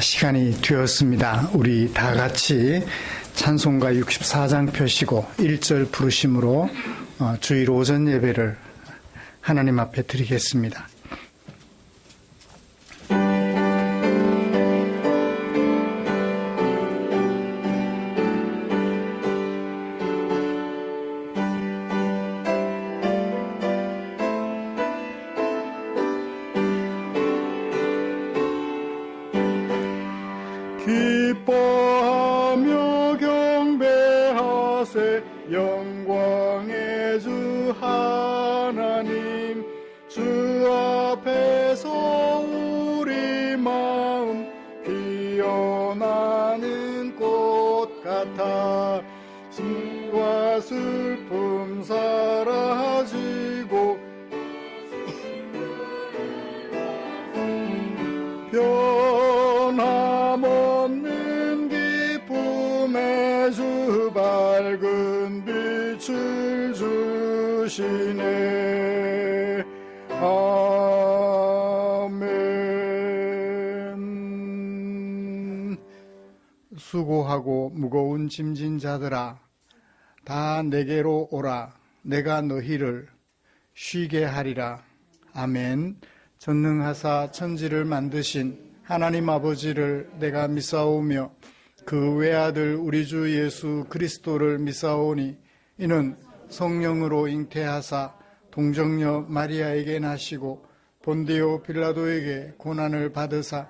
시간이 되었습니다. 우리 다 같이 찬송가 64장 펴시고 1절 부르심으로 주일 오전 예배를 하나님 앞에 드리겠습니다. 기뻐하며 경배하세 영광의 주 하나님 주 앞에서 우리 마음 피어나는 꽃 같아 신과 슬픔 사라지고 변함없는 기쁨의 주 밝은 빛을 주시네. 아멘. 수고하고 무거운 짐진 자들아 다 내게로 오라. 내가 너희를 쉬게 하리라. 아멘. 전능하사 천지를 만드신 하나님 아버지를 내가 믿사오며 그 외아들 우리 주 예수 그리스도를 믿사오니 이는 성령으로 잉태하사 동정녀 마리아에게 나시고 본디오 빌라도에게 고난을 받으사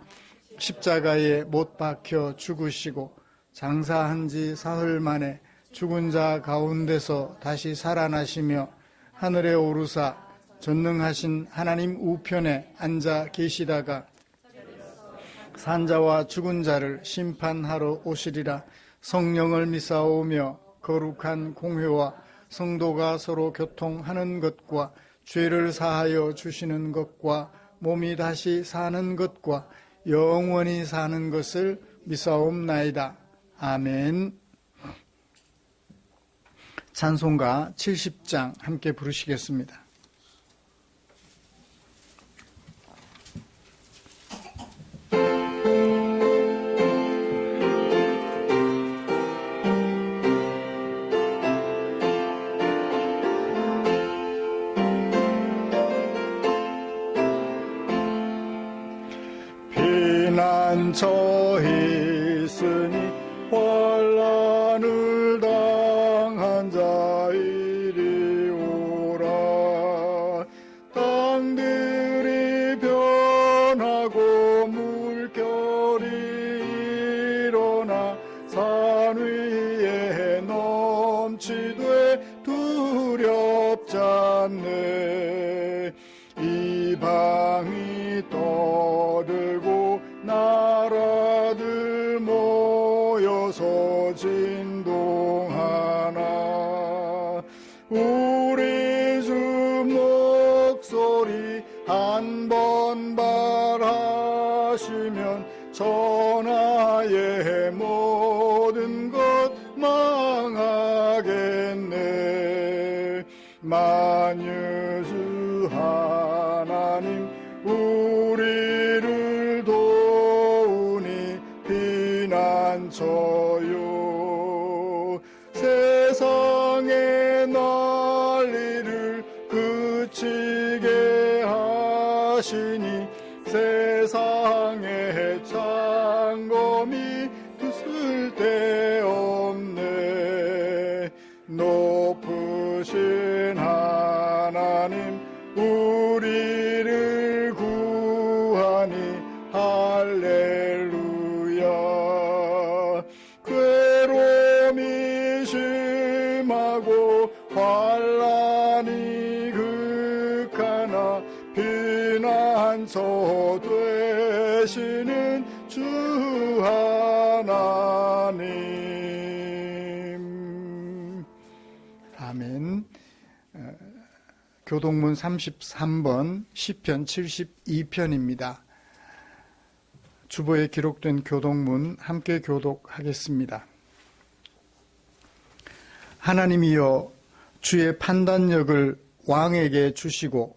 십자가에 못 박혀 죽으시고 장사한 지 사흘 만에 죽은 자 가운데서 다시 살아나시며 하늘에 오르사 전능하신 하나님 우편에 앉아 계시다가 산자와 죽은 자를 심판하러 오시리라. 성령을 믿사오며 거룩한 공회와 성도가 서로 교통하는 것과 죄를 사하여 주시는 것과 몸이 다시 사는 것과 영원히 사는 것을 믿사옵나이다. 아멘. 찬송가 70장 함께 부르시겠습니다. 피난처에 있으니 환난을 당한 자 이리 오라. 땅들이 변하고 물결이 일어나 산 위에 넘치되 두렵지 않네. 이방이 떠들고 나라들 모여서 진동하나. 우리 주 목소리 한 번 발하시면 천하의 모든 것 망하겠네. 만유 주 하나님 우리를 도우니 피난처요. 세상의 난리를 그치게 하시니 세상의 창검이 두술 데 없네. 높으신 하나님 우리를 구하니 할렐루야. 괴로움이 심하고 환난이 극하나 피난처 되시는 주 하나님. 아멘. 교동문 33번 시편 72편입니다. 주보에 기록된 교동문 함께 교독하겠습니다. 하나님이여 주의 판단력을 왕에게 주시고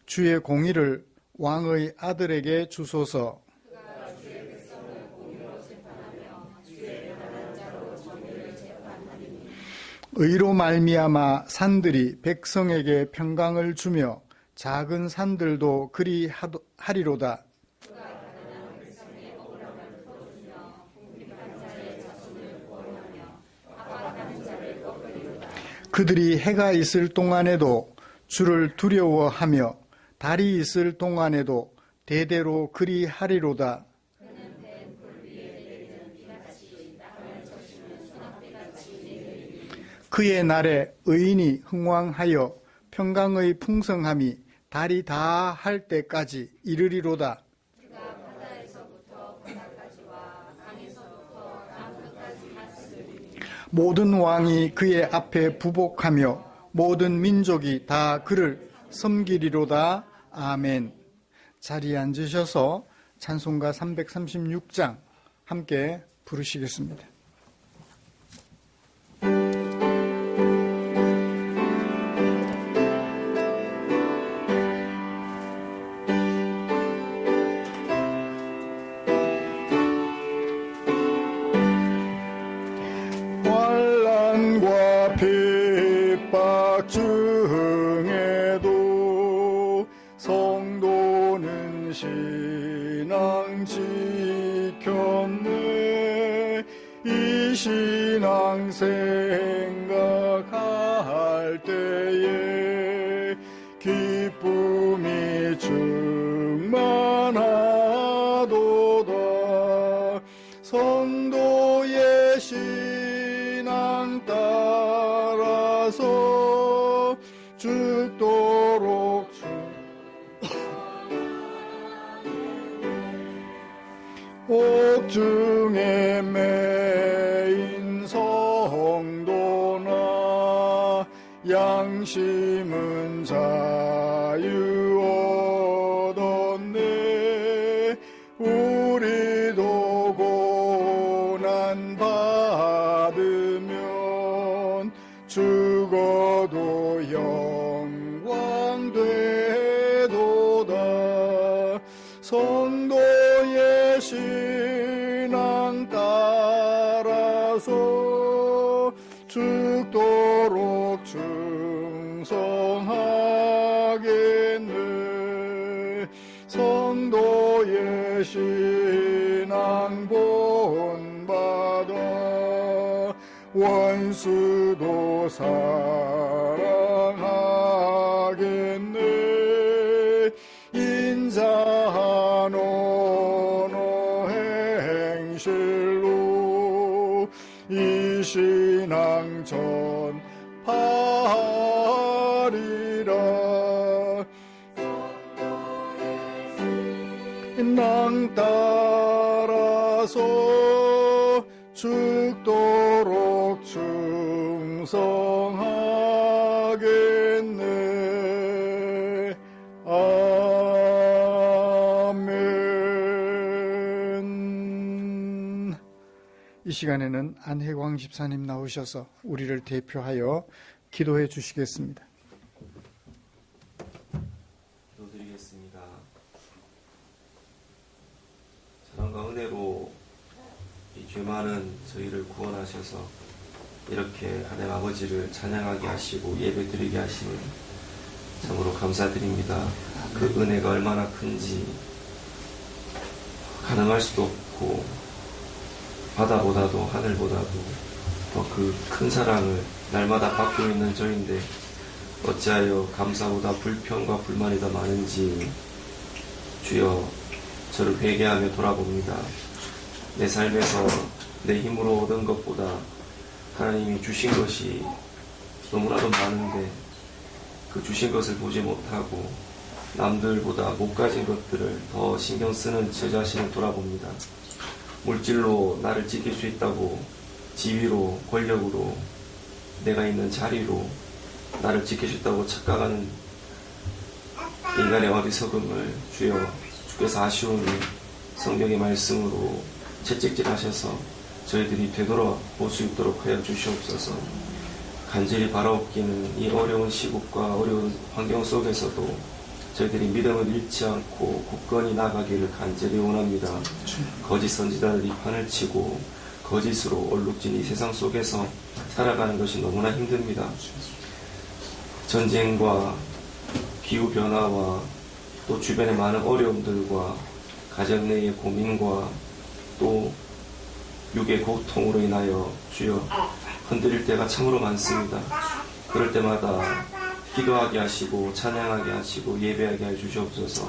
주의 공의를 왕의 아들에게 주소서. 의로 말미암아 산들이 백성에게 평강을 주며 작은 산들도 그리 하리로다. 그들이 해가 있을 동안에도 주를 두려워하며 달이 있을 동안에도 대대로 그리 하리로다. 그의 날에 의인이 흥왕하여 평강의 풍성함이 달이 다 할 때까지 이르리로다. 모든 왕이 그의 앞에 부복하며 모든 민족이 다 그를 섬기리로다. 아멘. 자리에 앉으셔서 찬송가 336장 함께 부르시겠습니다. 환난과 핍박 중에도 성도는 신앙 지켰네. 이 신앙 생각할 때에 기쁨이 충만하도다. 성도의 신앙 따라서 죽도록 옥중에 매인 성도나 양심은 자유 얻었네. 우리도 고난 받으면 죽어도 영광 되도다. 성도의 신앙 따라서 죽도록 충성하겠네. 성도의 신앙 본받아 원수도 사랑하겠네. 인자한 언어 행실로 이 신앙 전파하리라. 낭 따라서 죽도록 충성하겠네. 아멘. 이 시간에는 안혜광 집사님 나오셔서 우리를 대표하여 기도해 주시겠습니다. 기도드리겠습니다. 사랑과 은혜로 이 죄 많은 저희를 구원하셔서 이렇게 하나님 아버지를 찬양하게 하시고 예배드리게 하시니 참으로 감사드립니다. 그 은혜가 얼마나 큰지 가늠할 수도 없고 바다보다도 하늘보다도 더 그 큰 사랑을 날마다 받고 있는 저인데 어찌하여 감사보다 불평과 불만이 더 많은지 주여 저를 회개하며 돌아봅니다. 내 삶에서 내 힘으로 얻은 것보다 하나님이 주신 것이 너무나도 많은데 그 주신 것을 보지 못하고 남들보다 못 가진 것들을 더 신경 쓰는 제 자신을 돌아봅니다. 물질로 나를 지킬 수 있다고 지위로 권력으로 내가 있는 자리로 나를 지킬 수 있다고 착각하는 인간의 어리석음을 주여 주께서 아쉬우니 성경의 말씀으로 채찍질하셔서 저희들이 되돌아볼 수 있도록 하여 주시옵소서. 간절히 바라옵기는 이 어려운 시국과 어려운 환경 속에서도 저희들이 믿음을 잃지 않고 굳건히 나가기를 간절히 원합니다. 거짓 선지자들이 판을 치고 거짓으로 얼룩진 이 세상 속에서 살아가는 것이 너무나 힘듭니다. 전쟁과 기후변화와 또 주변의 많은 어려움들과 가정 내의 고민과 또 육의 고통으로 인하여 주여 흔들릴 때가 참으로 많습니다. 그럴 때마다 기도하게 하시고 찬양하게 하시고 예배하게 해 주시옵소서.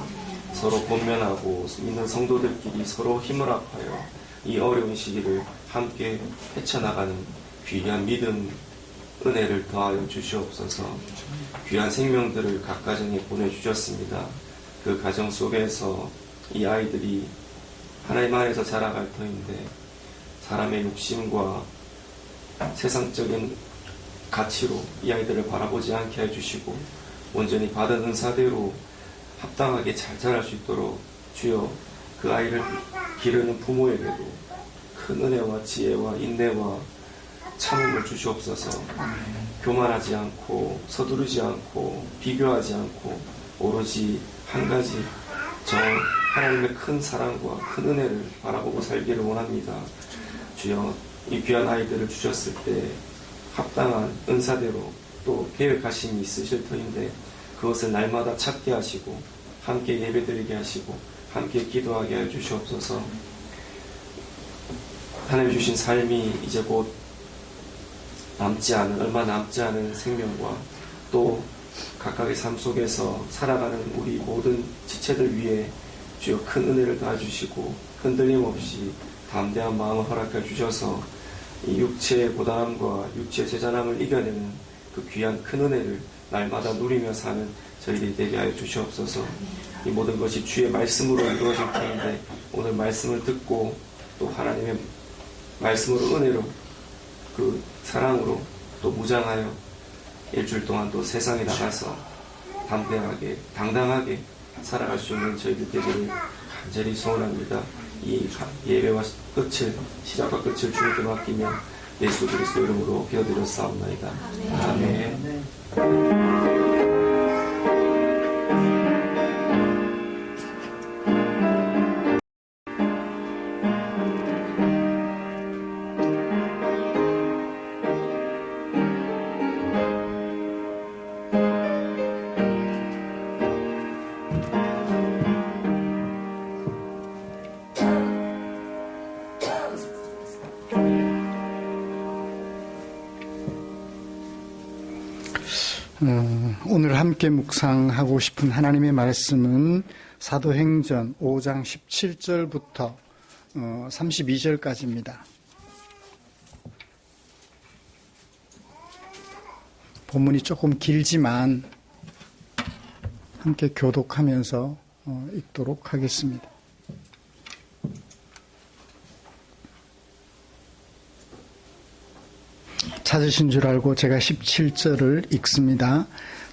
서로 권면하고 믿는 성도들끼리 서로 힘을 합하여 이 어려운 시기를 함께 헤쳐나가는 귀한 믿음, 은혜를 더하여 주시옵소서. 귀한 생명들을 각 가정에 보내주셨습니다. 그 가정 속에서 이 아이들이 하나님 안에서 자라갈 터인데 사람의 욕심과 세상적인 가치로 이 아이들을 바라보지 않게 해주시고 온전히 받은 은사대로 합당하게 잘 자랄 수 있도록 주여 그 아이를 기르는 부모에게도 큰 은혜와 지혜와 인내와 참음을 주시옵소서. 교만하지 않고 서두르지 않고 비교하지 않고 오로지 한 가지 하나님의 큰 사랑과 큰 은혜를 바라보고 살기를 원합니다. 주여 이 귀한 아이들을 주셨을 때 합당한 은사대로 또 계획하심이 있으실 터인데 그것을 날마다 찾게 하시고 함께 예배드리게 하시고 함께 기도하게 해 주시옵소서. 하나님 주신 삶이 이제 곧 얼마 남지 않은 생명과 또 각각의 삶 속에서 살아가는 우리 모든 지체들 위해 주여 큰 은혜를 더해주시고 흔들림 없이 담대한 마음을 허락해 주셔서 이 육체의 고단함과 육체의 제잔함을 이겨내는 그 귀한 큰 은혜를 날마다 누리며 사는 저희들이 되게 하여 주시옵소서. 이 모든 것이 주의 말씀으로 이루어질 텐데 오늘 말씀을 듣고 또 하나님의 말씀으로 은혜로 그 사랑으로 또 무장하여 일주일 동안 또 세상에 나가서 담대하게 당당하게 살아갈 수 있는 저희들 되기를 간절히 소원합니다. 이 예배와 시작과 끝을 주님께 맡기며 예수 그리스도 이름으로 기도드렸사옵나이다. 아멘. 오늘 함께 묵상하고 싶은 하나님의 말씀은 사도행전 5장 17절부터 32절까지입니다. 본문이 조금 길지만 함께 교독하면서 읽도록 하겠습니다. 찾으신 줄 알고 제가 17절을 읽습니다.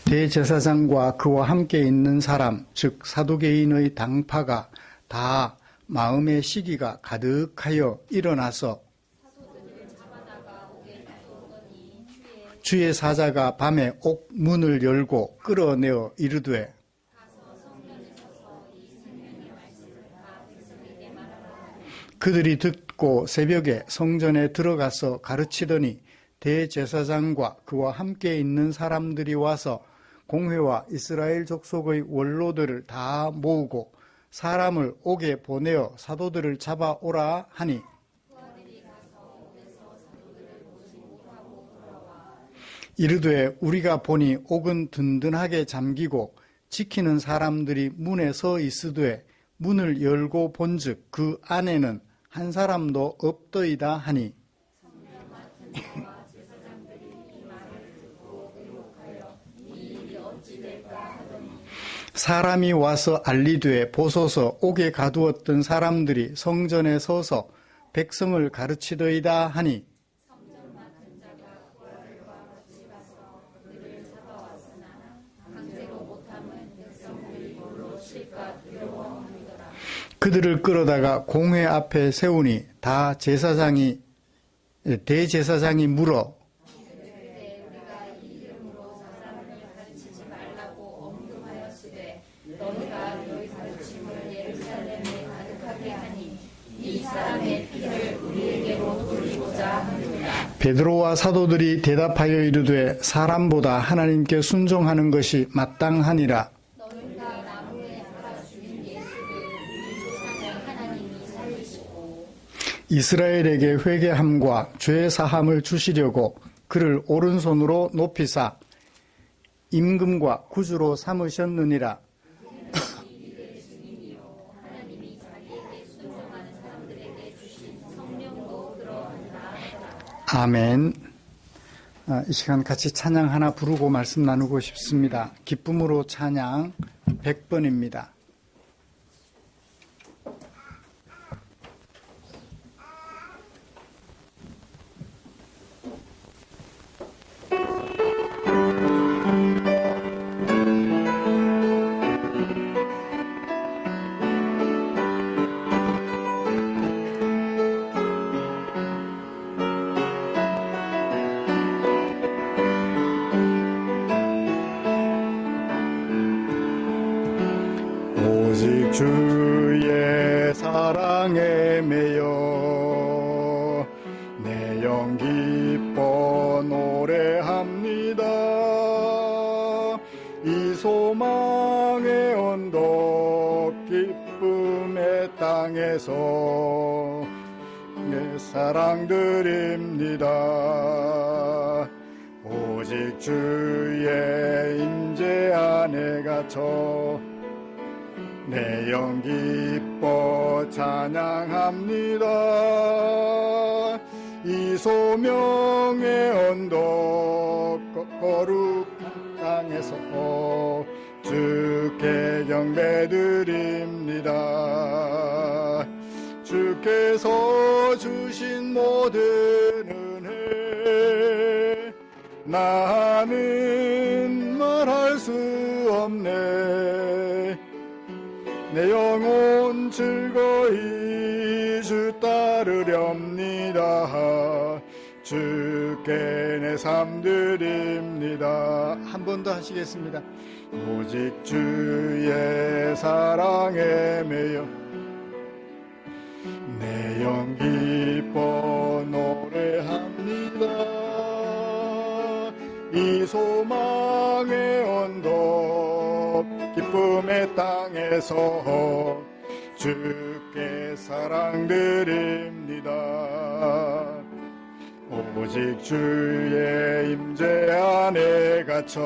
대제사장과 그와 함께 있는 사람, 즉 사두개인의 당파가 다 마음의 시기가 가득하여 일어나서 주의 사자가 밤에 옥 문을 열고 끌어내어 이르되 그들이 듣고 새벽에 성전에 들어가서 가르치더니 대제사장과 그와 함께 있는 사람들이 와서 공회와 이스라엘 족속의 원로들을 다 모으고 사람을 옥에 보내어 사도들을 잡아오라 하니 이르되 우리가 보니 옥은 든든하게 잠기고 지키는 사람들이 문에 서 있으되 문을 열고 본즉 그 안에는 한 사람도 없더이다 하니 사람이 와서 알리되 보소서 옥에 가두었던 사람들이 성전에 서서 백성을 가르치더이다 하니 그들을 끌어다가 공회 앞에 세우니 대제사장이 물어 이 사람의 피를 우리에게로 베드로와 사도들이 대답하여 이르되 사람보다 하나님께 순종하는 것이 마땅하니라. 이스라엘에게 회개함과 죄 사함을 주시려고 그를 오른손으로 높이사 임금과 구주로 삼으셨느니라. 아멘. 이 시간 같이 찬양 하나 부르고 말씀 나누고 싶습니다. 기쁨으로 찬양 100번입니다. 오직 주의 사랑에 매여 내 영 기뻐 노래합니다. 이 소망의 언덕 기쁨의 땅에서 내 사랑 드립니다. 오직 주의 임재 안에 갇혀 내 영 기뻐 찬양합니다. 이 소명의 언덕 거룩한 땅에서 주께 경배드립니다. 주께서 주신 모든 은혜 나는 말할 수 없네. 내 영혼 즐거이 주 따르렵니다. 주께 내 삶 드립니다. 한 번 더 하시겠습니다. 오직 주의 사랑에 매여 내 영 기뻐 노래합니다. 이 소망의 언덕 기쁨의 땅에서 주께 사랑 드립니다. 오직 주의 임재 안에 갇혀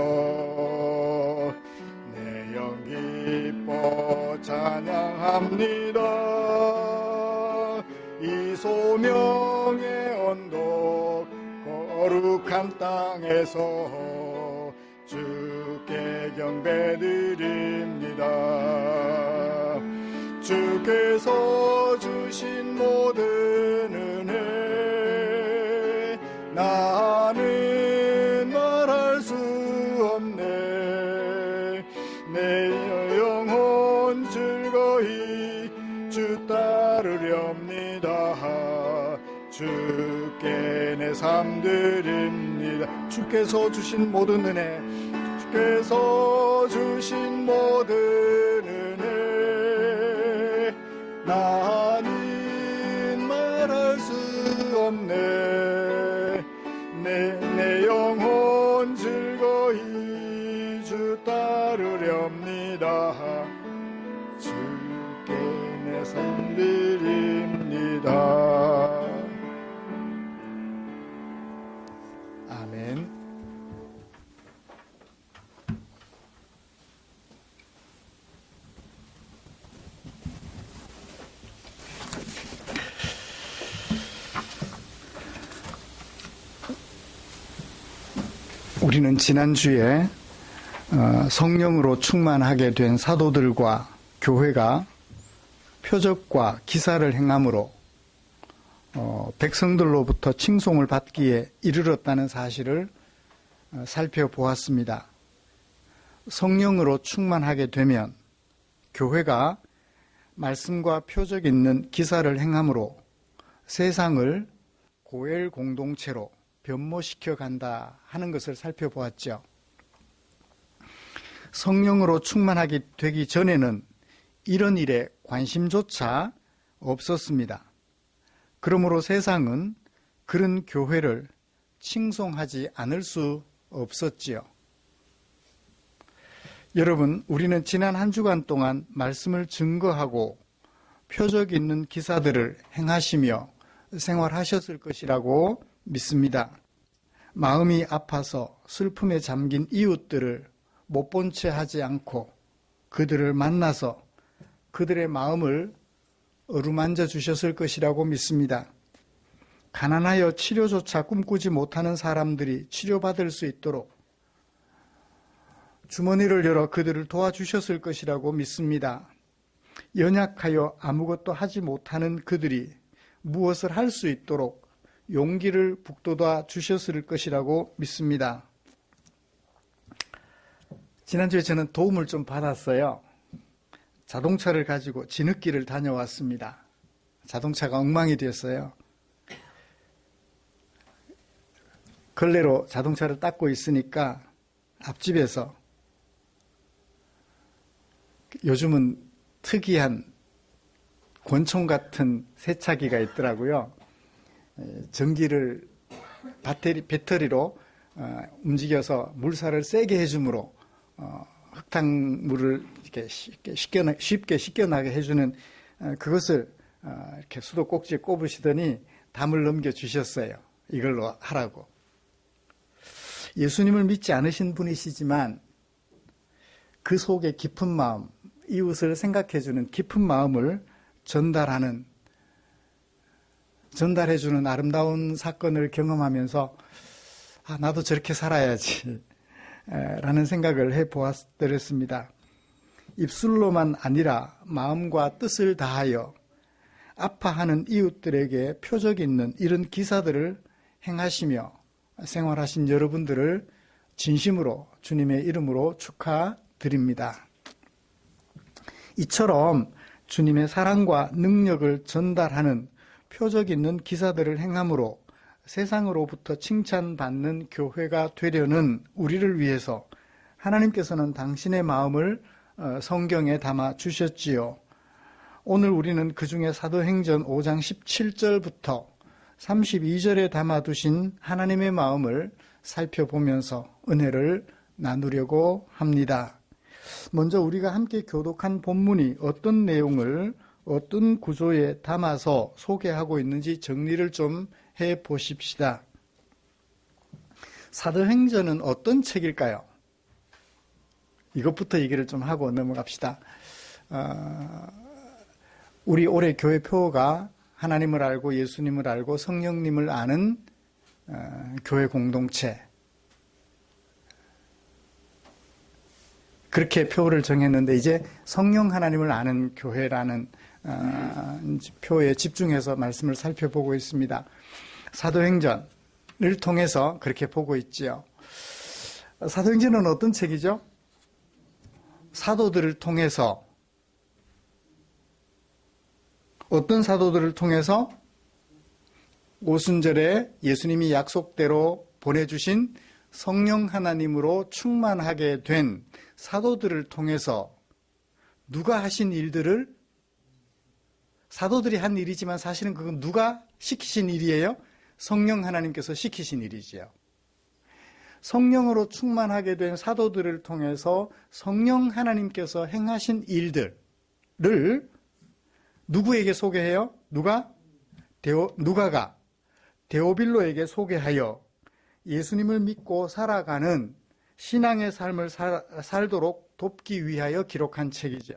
내 영 기뻐 찬양합니다. 이 소명의 언덕 거룩한 땅에서 주께 경배드립니다. 주께서 주신 모든 은혜 나는 말할 수 없네. 내 영혼 즐거이 주 따르렵니다. 주께 내 삶 드립니다. 주께서 주신 모든 은혜 주께서 주신 모든 은혜 나는 말할 수 없네. 내 영혼 즐거이 주 따르렵니다. 주께 내 삶 드립니다. 아멘. 우리는 지난주에 성령으로 충만하게 된 사도들과 교회가 표적과 기사를 행함으로 백성들로부터 칭송을 받기에 이르렀다는 사실을 살펴보았습니다. 성령으로 충만하게 되면 교회가 말씀과 표적 있는 기사를 행함으로 세상을 고엘 공동체로 변모시켜 간다 하는 것을 살펴보았죠. 성령으로 충만하게 되기 전에는 이런 일에 관심조차 없었습니다. 그러므로 세상은 그런 교회를 칭송하지 않을 수 없었지요. 여러분, 우리는 지난 한 주간 동안 말씀을 증거하고 표적 있는 기사들을 행하시며 생활하셨을 것이라고 믿습니다. 마음이 아파서 슬픔에 잠긴 이웃들을 못 본 채 하지 않고 그들을 만나서 그들의 마음을 어루만져 주셨을 것이라고 믿습니다. 가난하여 치료조차 꿈꾸지 못하는 사람들이 치료받을 수 있도록 주머니를 열어 그들을 도와주셨을 것이라고 믿습니다. 연약하여 아무것도 하지 못하는 그들이 무엇을 할 수 있도록 용기를 북돋아 주셨을 것이라고 믿습니다. 지난주에 저는 도움을 좀 받았어요. 자동차를 가지고 진흙길을 다녀왔습니다. 자동차가 엉망이 됐어요. 걸레로 자동차를 닦고 있으니까 앞집에서 요즘은 특이한 권총 같은 세차기가 있더라고요. 전기를 배터리로 움직여서 물살을 세게 해주므로 흙탕물을 이렇게 쉽게 씻겨나게 해주는 그것을 이렇게 수도꼭지에 꼽으시더니 담을 넘겨주셨어요. 이걸로 하라고. 예수님을 믿지 않으신 분이시지만 그 속에 깊은 마음, 이웃을 생각해주는 깊은 마음을 전달해주는 아름다운 사건을 경험하면서 나도 저렇게 살아야지 라는 생각을 해보았습니다. 입술로만 아니라 마음과 뜻을 다하여 아파하는 이웃들에게 표적 있는 이런 기사들을 행하시며 생활하신 여러분들을 진심으로 주님의 이름으로 축하드립니다. 이처럼 주님의 사랑과 능력을 전달하는 표적 있는 기사들을 행함으로 세상으로부터 칭찬받는 교회가 되려는 우리를 위해서 하나님께서는 당신의 마음을 성경에 담아 주셨지요. 오늘 우리는 그중에 사도행전 5장 17절부터 32절에 담아두신 하나님의 마음을 살펴보면서 은혜를 나누려고 합니다. 먼저 우리가 함께 교독한 본문이 어떤 내용을 어떤 구조에 담아서 소개하고 있는지 정리를 좀 해보십시다. 사도행전은 어떤 책일까요? 이것부터 얘기를 좀 하고 넘어갑시다. 우리 올해 교회 표어가 하나님을 알고 예수님을 알고 성령님을 아는 교회 공동체. 그렇게 표어를 정했는데 이제 성령 하나님을 아는 교회라는 표에 집중해서 말씀을 살펴보고 있습니다. 사도행전을 통해서 그렇게 보고 있지요. 사도행전은 어떤 책이죠? 사도들을 통해서 어떤 사도들을 통해서 오순절에 예수님이 약속대로 보내주신 성령 하나님으로 충만하게 된 사도들을 통해서 누가 하신 일들을 사도들이 한 일이지만 사실은 그건 누가 시키신 일이에요? 성령 하나님께서 시키신 일이지요. 성령으로 충만하게 된 사도들을 통해서 성령 하나님께서 행하신 일들을 누구에게 소개해요? 누가가 데오빌로에게 소개하여 예수님을 믿고 살아가는 신앙의 삶을 살도록 돕기 위하여 기록한 책이죠.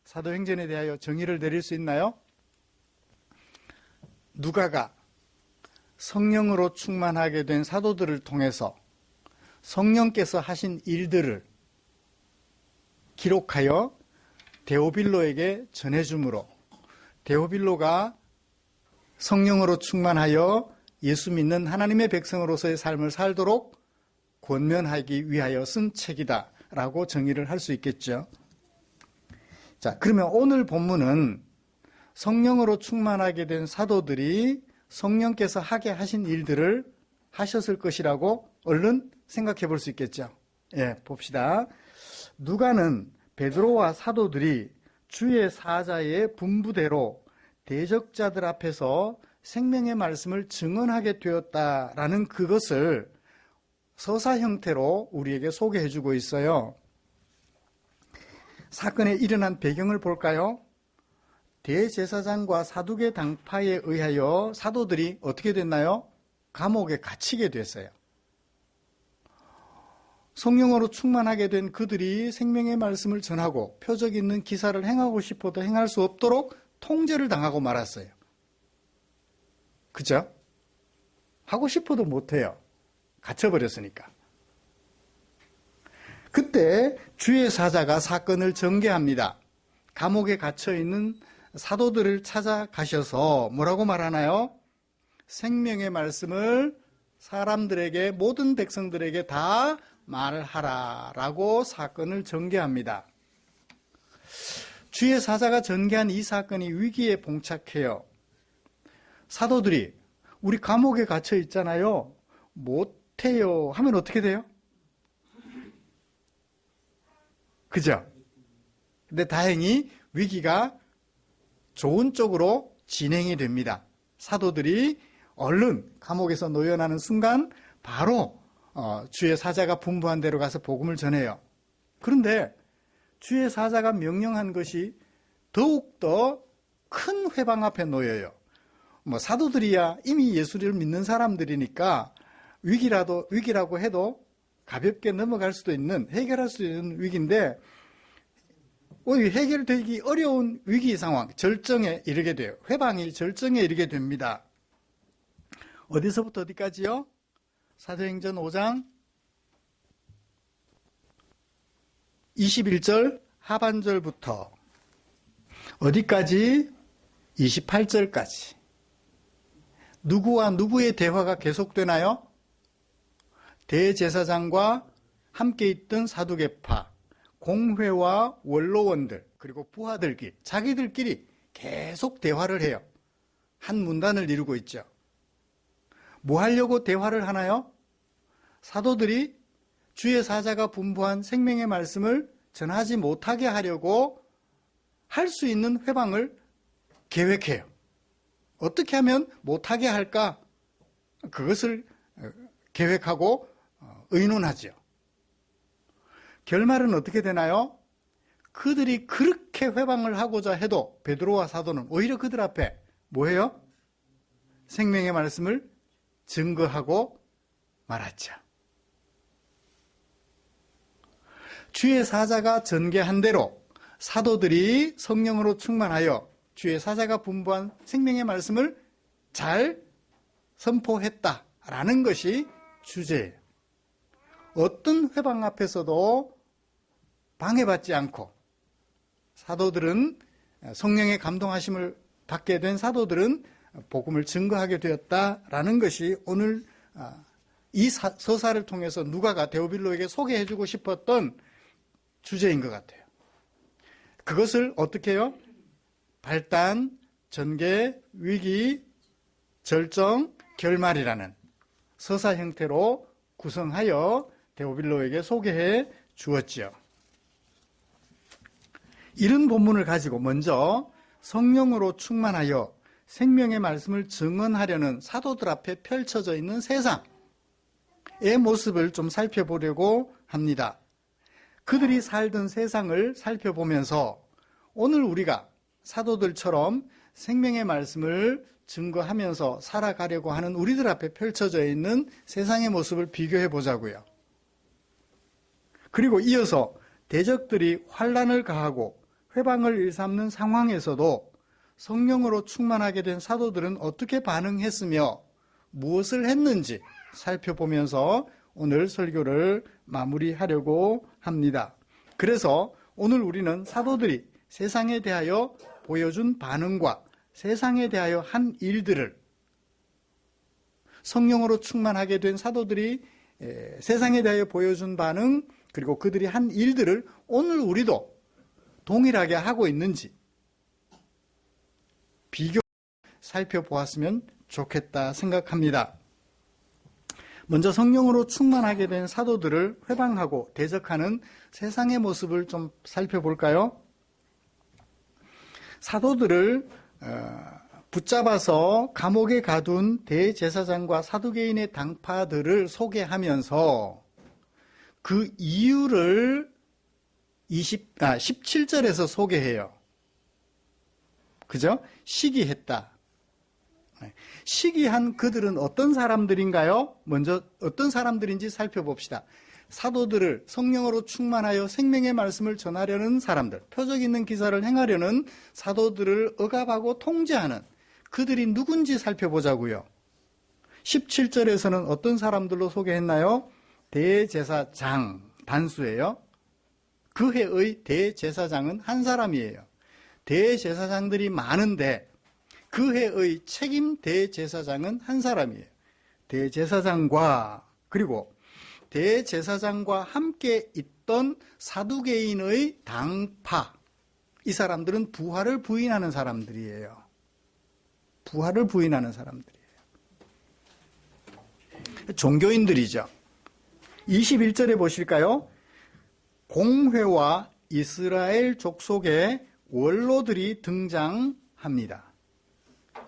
사도행전에 대하여 정의를 내릴 수 있나요? 누가가 성령으로 충만하게 된 사도들을 통해서 성령께서 하신 일들을 기록하여 데오빌로에게 전해주므로 데오빌로가 성령으로 충만하여 예수 믿는 하나님의 백성으로서의 삶을 살도록 권면하기 위하여 쓴 책이다 라고 정의를 할 수 있겠죠. 자, 그러면 오늘 본문은 성령으로 충만하게 된 사도들이 성령께서 하게 하신 일들을 하셨을 것이라고 얼른 생각해 볼 수 있겠죠. 예, 봅시다. 누가는 베드로와 사도들이 주의 사자의 분부대로 대적자들 앞에서 생명의 말씀을 증언하게 되었다라는 그것을 서사 형태로 우리에게 소개해 주고 있어요. 사건에 일어난 배경을 볼까요? 대제사장과 사두개 당파에 의하여 사도들이 어떻게 됐나요? 감옥에 갇히게 됐어요. 성령으로 충만하게 된 그들이 생명의 말씀을 전하고 표적 있는 기사를 행하고 싶어도 행할 수 없도록 통제를 당하고 말았어요. 그죠? 하고 싶어도 못해요. 갇혀버렸으니까. 그때 주의 사자가 사건을 전개합니다. 감옥에 갇혀있는 사도들을 찾아가셔서 뭐라고 말하나요? 생명의 말씀을 사람들에게, 모든 백성들에게 다 말하라 라고 사건을 전개합니다. 주의 사자가 전개한 이 사건이 위기에 봉착해요. 사도들이 우리 감옥에 갇혀 있잖아요. 못해요 하면 어떻게 돼요? 그죠? 근데 다행히 위기가 좋은 쪽으로 진행이 됩니다. 사도들이 얼른 감옥에서 노연하는 순간 바로 주의 사자가 분부한 대로 가서 복음을 전해요. 그런데 주의 사자가 명령한 것이 더욱더 큰 회방 앞에 놓여요. 사도들이야 이미 예수를 믿는 사람들이니까 위기라고 해도 가볍게 넘어갈 수도 있는, 해결할 수 있는 위기인데 해결되기 어려운 위기 상황, 절정에 이르게 돼요. 회방이 절정에 이르게 됩니다. 어디서부터 어디까지요? 사도행전 5장 21절 하반절부터 어디까지? 28절까지. 누구와 누구의 대화가 계속되나요? 대제사장과 함께 있던 사두개파, 공회와 원로원들, 그리고 부하들끼리, 자기들끼리 계속 대화를 해요. 한 문단을 이루고 있죠. 뭐 하려고 대화를 하나요? 사도들이 주의 사자가 분부한 생명의 말씀을 전하지 못하게 하려고 할 수 있는 회방을 계획해요. 어떻게 하면 못하게 할까? 그것을 계획하고 의논하죠. 결말은 어떻게 되나요? 그들이 그렇게 회방을 하고자 해도 베드로와 사도는 오히려 그들 앞에 뭐해요? 생명의 말씀을 증거하고 말았죠. 주의 사자가 전개한 대로 사도들이 성령으로 충만하여 주의 사자가 분부한 생명의 말씀을 잘 선포했다라는 것이 주제예요. 어떤 회방 앞에서도 방해받지 않고 사도들은, 성령의 감동하심을 받게 된 사도들은 복음을 증거하게 되었다라는 것이 오늘 이 서사를 통해서 누가가 데오빌로에게 소개해주고 싶었던 주제인 것 같아요. 그것을 어떻게 해요? 발단, 전개, 위기, 절정, 결말이라는 서사 형태로 구성하여 데오빌로에게 소개해 주었지요. 이런 본문을 가지고 먼저 성령으로 충만하여 생명의 말씀을 증언하려는 사도들 앞에 펼쳐져 있는 세상의 모습을 좀 살펴보려고 합니다. 그들이 살던 세상을 살펴보면서 오늘 우리가 사도들처럼 생명의 말씀을 증거하면서 살아가려고 하는 우리들 앞에 펼쳐져 있는 세상의 모습을 비교해 보자고요. 그리고 이어서 대적들이 환난을 가하고 회방을 일삼는 상황에서도 성령으로 충만하게 된 사도들은 어떻게 반응했으며 무엇을 했는지 살펴보면서 오늘 설교를 마무리하려고 합니다. 그래서 오늘 우리는 사도들이 세상에 대하여 보여준 반응과 세상에 대하여 한 일들을, 성령으로 충만하게 된 사도들이 세상에 대하여 보여준 반응, 그리고 그들이 한 일들을 오늘 우리도 동일하게 하고 있는지 비교 살펴보았으면 좋겠다 생각합니다. 먼저 성령으로 충만하게 된 사도들을 회방하고 대적하는 세상의 모습을 좀 살펴볼까요? 사도들을 붙잡아서 감옥에 가둔 대제사장과 사두개인의 당파들을 소개하면서 그 이유를 17절에서 소개해요. 그죠? 시기했다. 시기한 그들은 어떤 사람들인가요? 먼저 어떤 사람들인지 살펴봅시다. 사도들을 성령으로 충만하여 생명의 말씀을 전하려는 사람들, 표적 있는 기사를 행하려는 사도들을 억압하고 통제하는 그들이 누군지 살펴보자고요. 17절에서는 어떤 사람들로 소개했나요? 대제사장, 단수예요. 그 해의 대제사장은 한 사람이에요. 대제사장들이 많은데 그 해의 책임 대제사장은 한 사람이에요. 대제사장과 그리고 대제사장과 함께 있던 사두개인의 당파, 이 사람들은 부활을 부인하는 사람들이에요. 부활을 부인하는 사람들이에요. 종교인들이죠. 21절에 보실까요? 공회와 이스라엘 족속의 원로들이 등장합니다.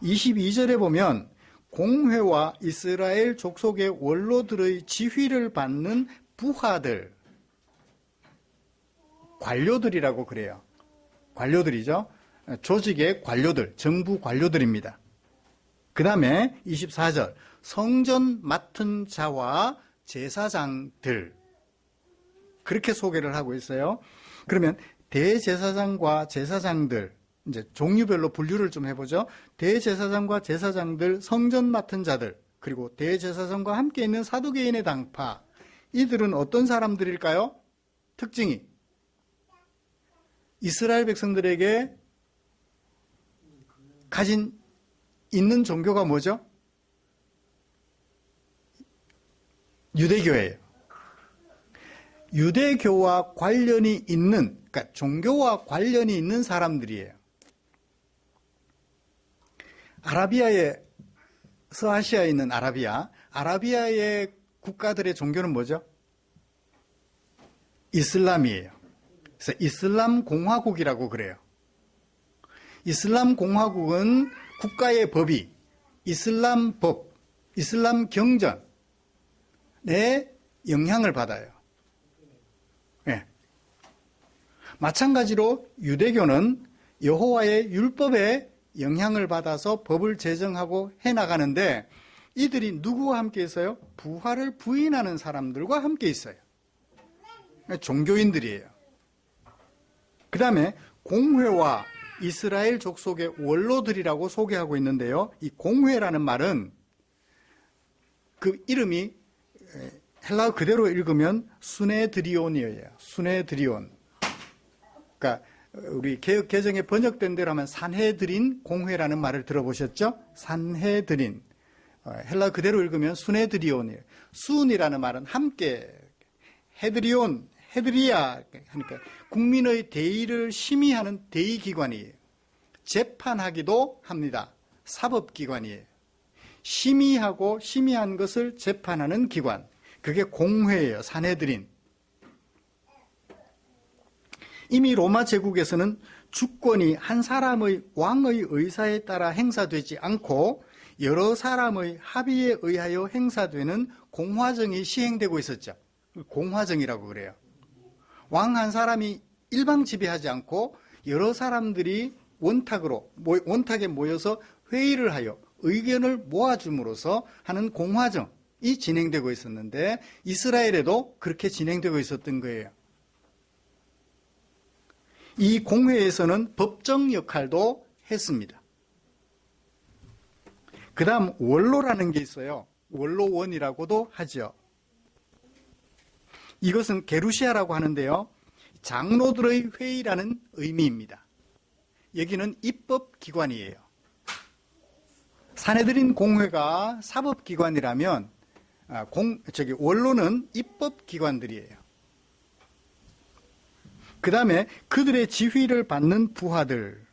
22절에 보면 공회와 이스라엘 족속의 원로들의 지휘를 받는 부하들, 관료들이라고 그래요. 관료들이죠. 조직의 관료들, 정부 관료들입니다. 그 다음에 24절, 성전 맡은 자와 제사장들, 그렇게 소개를 하고 있어요. 그러면 대제사장과 제사장들, 이제 종류별로 분류를 좀 해보죠. 대제사장과 제사장들, 성전 맡은 자들, 그리고 대제사장과 함께 있는 사두개인의 당파, 이들은 어떤 사람들일까요? 특징이 이스라엘 백성들에게 있는 종교가 뭐죠? 유대교예요. 유대교와 관련이 있는, 그러니까 종교와 관련이 있는 사람들이에요. 서아시아에 있는 아라비아의 국가들의 종교는 뭐죠? 이슬람이에요. 그래서 이슬람 공화국이라고 그래요. 이슬람 공화국은 국가의 법이 이슬람 법, 이슬람 경전에 영향을 받아요. 네. 마찬가지로 유대교는 여호와의 율법에 영향을 받아서 법을 제정하고 해나가는데 이들이 누구와 함께 있어요? 부활을 부인하는 사람들과 함께 있어요. 종교인들이에요. 그 다음에 공회와 이스라엘 족속의 원로들이라고 소개하고 있는데요. 이 공회라는 말은 그 이름이 헬라어 그대로 읽으면 수네드리온이에요. 수네드리온. 그러니까 우리 개역 개정에 번역된 대로 하면 산헤드린 공회라는 말을 들어보셨죠? 산헤드린. 헬라어 그대로 읽으면 수네드리온이에요. 순이라는 말은 함께, 헤드리온, 헤드리아, 그러니까 국민의 대의를 심의하는 대의기관이에요. 재판하기도 합니다. 사법기관이에요. 심의하고 심의한 것을 재판하는 기관. 그게 공회예요. 산헤드린. 이미 로마 제국에서는 주권이 한 사람의 왕의 의사에 따라 행사되지 않고 여러 사람의 합의에 의하여 행사되는 공화정이 시행되고 있었죠. 공화정이라고 그래요. 왕 한 사람이 일방 지배하지 않고 여러 사람들이 원탁에 모여서 회의를 하여 의견을 모아줌으로써 하는 공화정이 진행되고 있었는데 이스라엘에도 그렇게 진행되고 있었던 거예요. 이 공회에서는 법정 역할도 했습니다. 그 다음 원로라는 게 있어요. 원로원이라고도 하죠. 이것은 게루시아라고 하는데요. 장로들의 회의라는 의미입니다. 여기는 입법기관이에요. 산헤드린 공회가 사법기관이라면 원로는 입법기관들이에요. 그 다음에 그들의 지휘를 받는 부하들.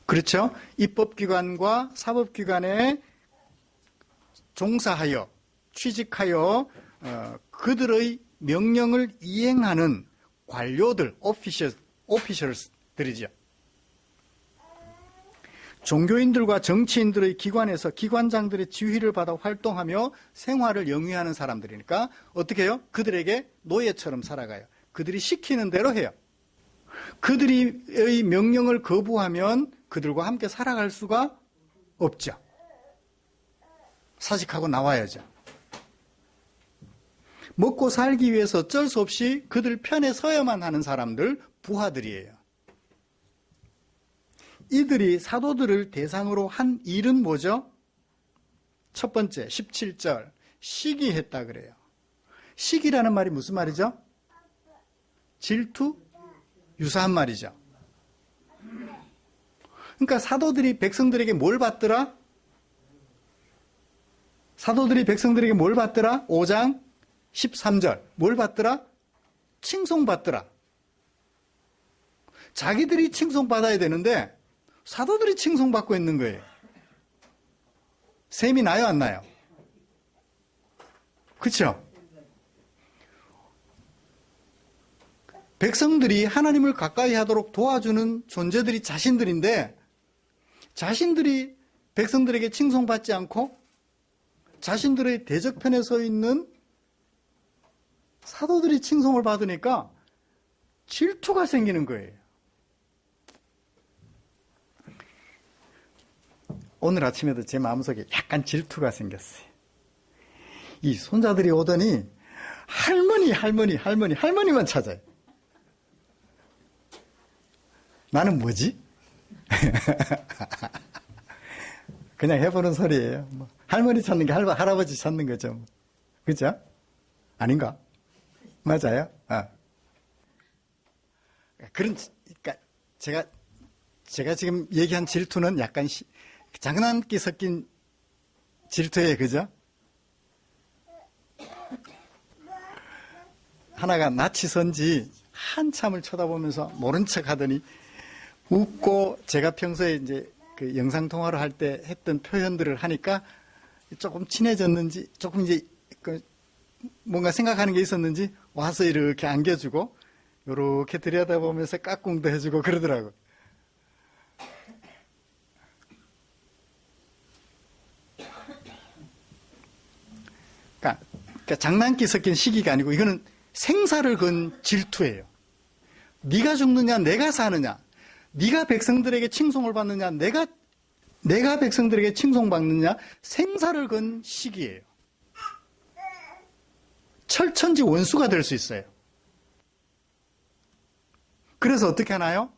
그렇죠? 입법기관과 사법기관에 종사하여, 취직하여 그들의 명령을 이행하는 관료들, 오피셜스들이죠. 종교인들과 정치인들의 기관에서 기관장들의 지휘를 받아 활동하며 생활을 영위하는 사람들이니까 어떻게 해요? 그들에게 노예처럼 살아가요. 그들이 시키는 대로 해요. 그들의 명령을 거부하면 그들과 함께 살아갈 수가 없죠. 사직하고 나와야죠. 먹고 살기 위해서 어쩔 수 없이 그들 편에 서야만 하는 사람들, 부하들이에요. 이들이 사도들을 대상으로 한 일은 뭐죠? 첫 번째, 17절, 시기했다 그래요. 시기라는 말이 무슨 말이죠? 질투? 유사한 말이죠. 그러니까 사도들이 백성들에게 뭘 받더라? 사도들이 백성들에게 뭘 받더라? 5장 13절. 뭘 받더라? 칭송받더라. 자기들이 칭송받아야 되는데 사도들이 칭송받고 있는 거예요. 셈이 나요, 안 나요? 그렇죠? 백성들이 하나님을 가까이 하도록 도와주는 존재들이 자신들인데 자신들이 백성들에게 칭송받지 않고 자신들의 대적편에 서 있는 사도들이 칭송을 받으니까 질투가 생기는 거예요. 오늘 아침에도 제 마음속에 약간 질투가 생겼어요. 이 손자들이 오더니 할머니만 찾아요. 나는 뭐지? 그냥 해보는 소리예요. 뭐 할머니 찾는 게 할아버지 찾는 거죠. 그죠? 아닌가? 맞아요? 그러니까 제가 지금 얘기한 질투는 약간 장난기 섞인 질투예요. 그죠? 하나가 낯이 선지 한참을 쳐다보면서 모른 척 하더니 웃고 제가 평소에 이제 그 영상통화를 할 때 했던 표현들을 하니까 조금 친해졌는지 조금 이제 뭔가 생각하는 게 있었는지 와서 이렇게 안겨주고 이렇게 들여다보면서 까꿍도 해주고 그러더라고요. 그러니까 장난기 섞인 시기가 아니고 이거는 생사를 건 질투예요. 네가 죽느냐 내가 사느냐, 네가 백성들에게 칭송을 받느냐 내가 백성들에게 칭송받느냐, 생사를 건 시기예요. 철천지 원수가 될 수 있어요. 그래서 어떻게 하나요?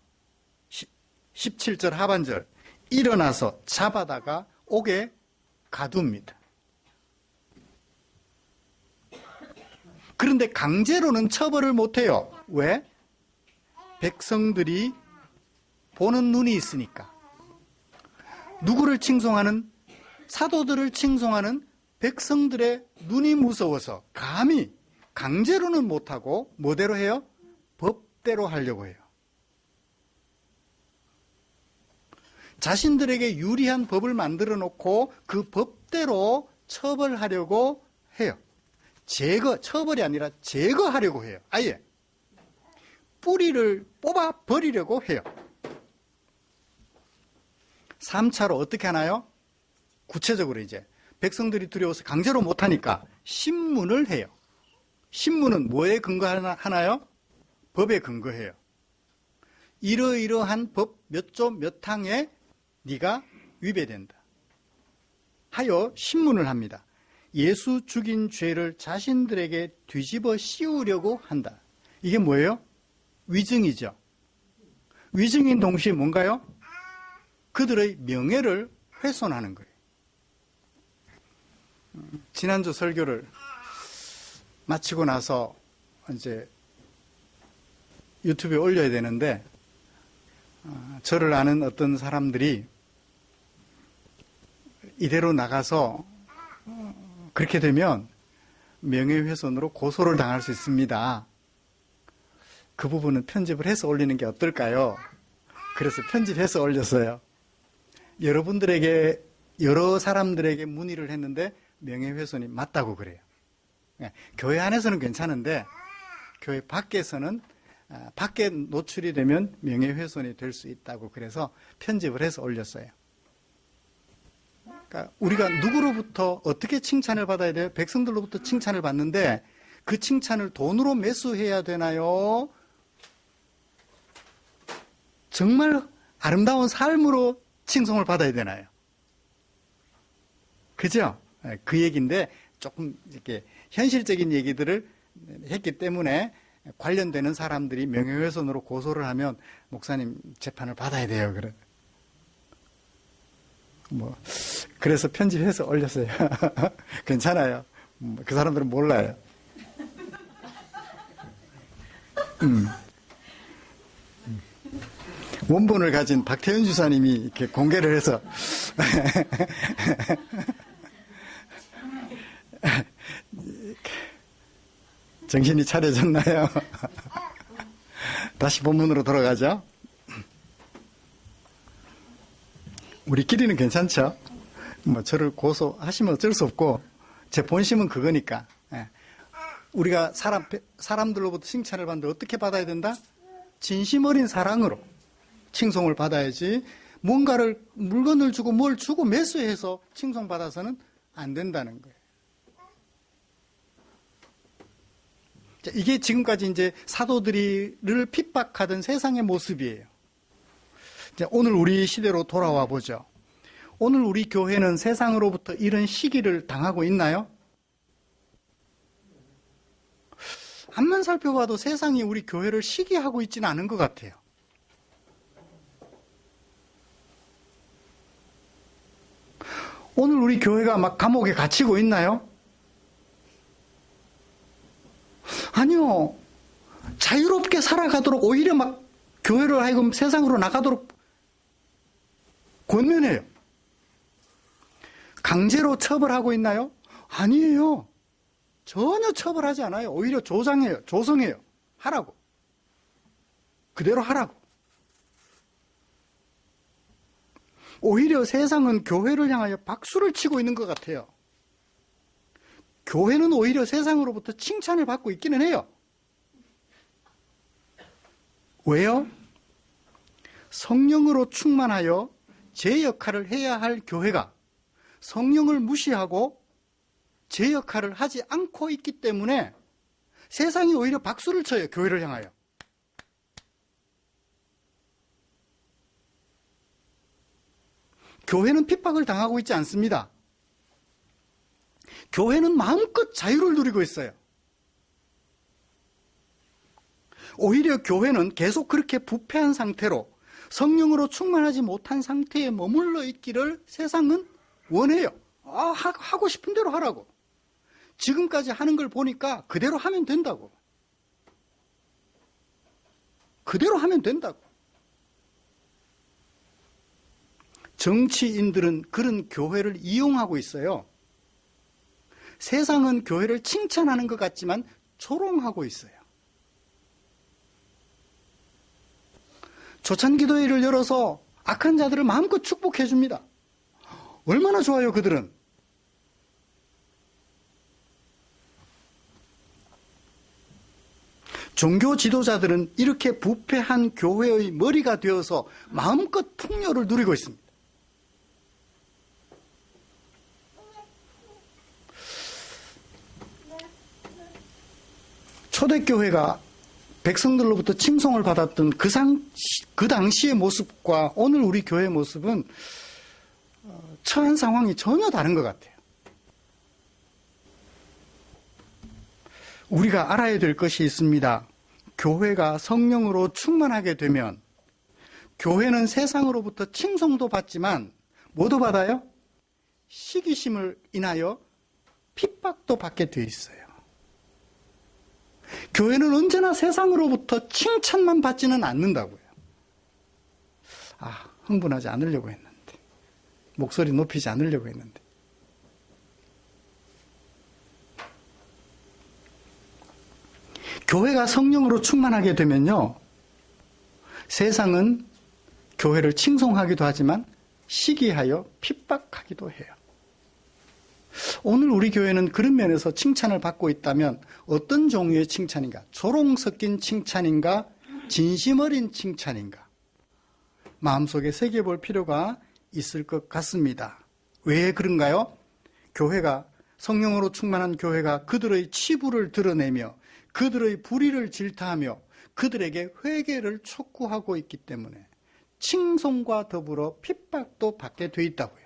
17절 하반절, 일어나서 잡아다가 옥에 가둡니다. 그런데 강제로는 처벌을 못해요. 왜? 백성들이 보는 눈이 있으니까. 누구를 칭송하는? 사도들을 칭송하는 백성들의 눈이 무서워서 감히 강제로는 못하고 뭐대로 해요? 법대로 하려고 해요. 자신들에게 유리한 법을 만들어 놓고 그 법대로 처벌하려고 해요. 처벌이 아니라 제거하려고 해요. 아예 뿌리를 뽑아 버리려고 해요. 3차로 어떻게 하나요? 구체적으로 이제 백성들이 두려워서 강제로 못하니까 신문을 해요. 신문은 뭐에 근거하나요? 법에 근거해요. 이러이러한 법 몇 조 몇 항에 네가 위배된다 하여 신문을 합니다. 예수 죽인 죄를 자신들에게 뒤집어 씌우려고 한다. 이게 뭐예요? 위증이죠. 위증인 동시에 뭔가요? 그들의 명예를 훼손하는 거예요. 지난주 설교를 마치고 나서 이제 유튜브에 올려야 되는데 저를 아는 어떤 사람들이 이대로 나가서 그렇게 되면 명예훼손으로 고소를 당할 수 있습니다. 그 부분은 편집을 해서 올리는 게 어떨까요? 그래서 편집해서 올렸어요. 여러분들에게, 여러 사람들에게 문의를 했는데 명예훼손이 맞다고 그래요. 교회 안에서는 괜찮은데 교회 밖에서는 밖에 노출이 되면 명예훼손이 될 수 있다고 그래서 편집을 해서 올렸어요. 그러니까 우리가 누구로부터 어떻게 칭찬을 받아야 돼요? 백성들로부터 칭찬을 받는데 그 칭찬을 돈으로 매수해야 되나요? 정말 아름다운 삶으로 칭송을 받아야 되나요? 그죠? 그 얘기인데 조금 이렇게 현실적인 얘기들을 했기 때문에 관련되는 사람들이 명예훼손으로 고소를 하면 목사님 재판을 받아야 돼요. 그래. 그래서 편집해서 올렸어요. 괜찮아요. 그 사람들은 몰라요. 원본을 가진 박태현 주사님이 이렇게 공개를 해서 정신이 차려졌나요? 다시 본문으로 돌아가죠. 우리끼리는 괜찮죠? 저를 고소하시면 어쩔 수 없고 제 본심은 그거니까. 우리가 사람들로부터 칭찬을 받는데 어떻게 받아야 된다? 진심 어린 사랑으로 칭송을 받아야지 물건을 주고 뭘 주고 매수해서 칭송받아서는 안 된다는 거예요. 이게 지금까지 이제 사도들을 핍박하던 세상의 모습이에요. 오늘 우리 시대로 돌아와 보죠. 오늘 우리 교회는 세상으로부터 이런 시기를 당하고 있나요? 앞만 살펴봐도 세상이 우리 교회를 시기하고 있지는 않은 것 같아요. 오늘 우리 교회가 막 감옥에 갇히고 있나요? 아니요. 자유롭게 살아가도록 오히려 막 교회를 하여금 세상으로 나가도록 권면해요. 강제로 처벌하고 있나요? 아니에요. 전혀 처벌하지 않아요. 오히려 조성해요. 하라고. 그대로 하라고. 오히려 세상은 교회를 향하여 박수를 치고 있는 것 같아요. 교회는 오히려 세상으로부터 칭찬을 받고 있기는 해요. 왜요? 성령으로 충만하여 제 역할을 해야 할 교회가 성령을 무시하고 제 역할을 하지 않고 있기 때문에 세상이 오히려 박수를 쳐요. 교회를 향하여. 교회는 핍박을 당하고 있지 않습니다. 교회는 마음껏 자유를 누리고 있어요. 오히려 교회는 계속 그렇게 부패한 상태로 성령으로 충만하지 못한 상태에 머물러 있기를 세상은 원해요. 하고 싶은 대로 하라고. 지금까지 하는 걸 보니까 그대로 하면 된다고. 그대로 하면 된다고. 정치인들은 그런 교회를 이용하고 있어요. 세상은 교회를 칭찬하는 것 같지만 조롱하고 있어요. 조찬기도회를 열어서 악한 자들을 마음껏 축복해 줍니다. 얼마나 좋아요, 그들은. 종교 지도자들은 이렇게 부패한 교회의 머리가 되어서 마음껏 풍요를 누리고 있습니다. 초대교회가 백성들로부터 칭송을 받았던 그 당시의 모습과 오늘 우리 교회의 모습은 처한 상황이 전혀 다른 것 같아요. 우리가 알아야 될 것이 있습니다. 교회가 성령으로 충만하게 되면 교회는 세상으로부터 칭송도 받지만 뭐도 받아요? 시기심을 인하여 핍박도 받게 돼 있어요. 교회는 언제나 세상으로부터 칭찬만 받지는 않는다고요. 흥분하지 않으려고 했는데. 목소리 높이지 않으려고 했는데. 교회가 성령으로 충만하게 되면요, 세상은 교회를 칭송하기도 하지만 시기하여 핍박하기도 해요. 오늘 우리 교회는 그런 면에서 칭찬을 받고 있다면 어떤 종류의 칭찬인가? 조롱 섞인 칭찬인가? 진심 어린 칭찬인가? 마음속에 새겨볼 필요가 있을 것 같습니다. 왜 그런가요? 교회가, 성령으로 충만한 교회가 그들의 치부를 드러내며 그들의 불의를 질타하며 그들에게 회개를 촉구하고 있기 때문에 칭송과 더불어 핍박도 받게 돼 있다고요.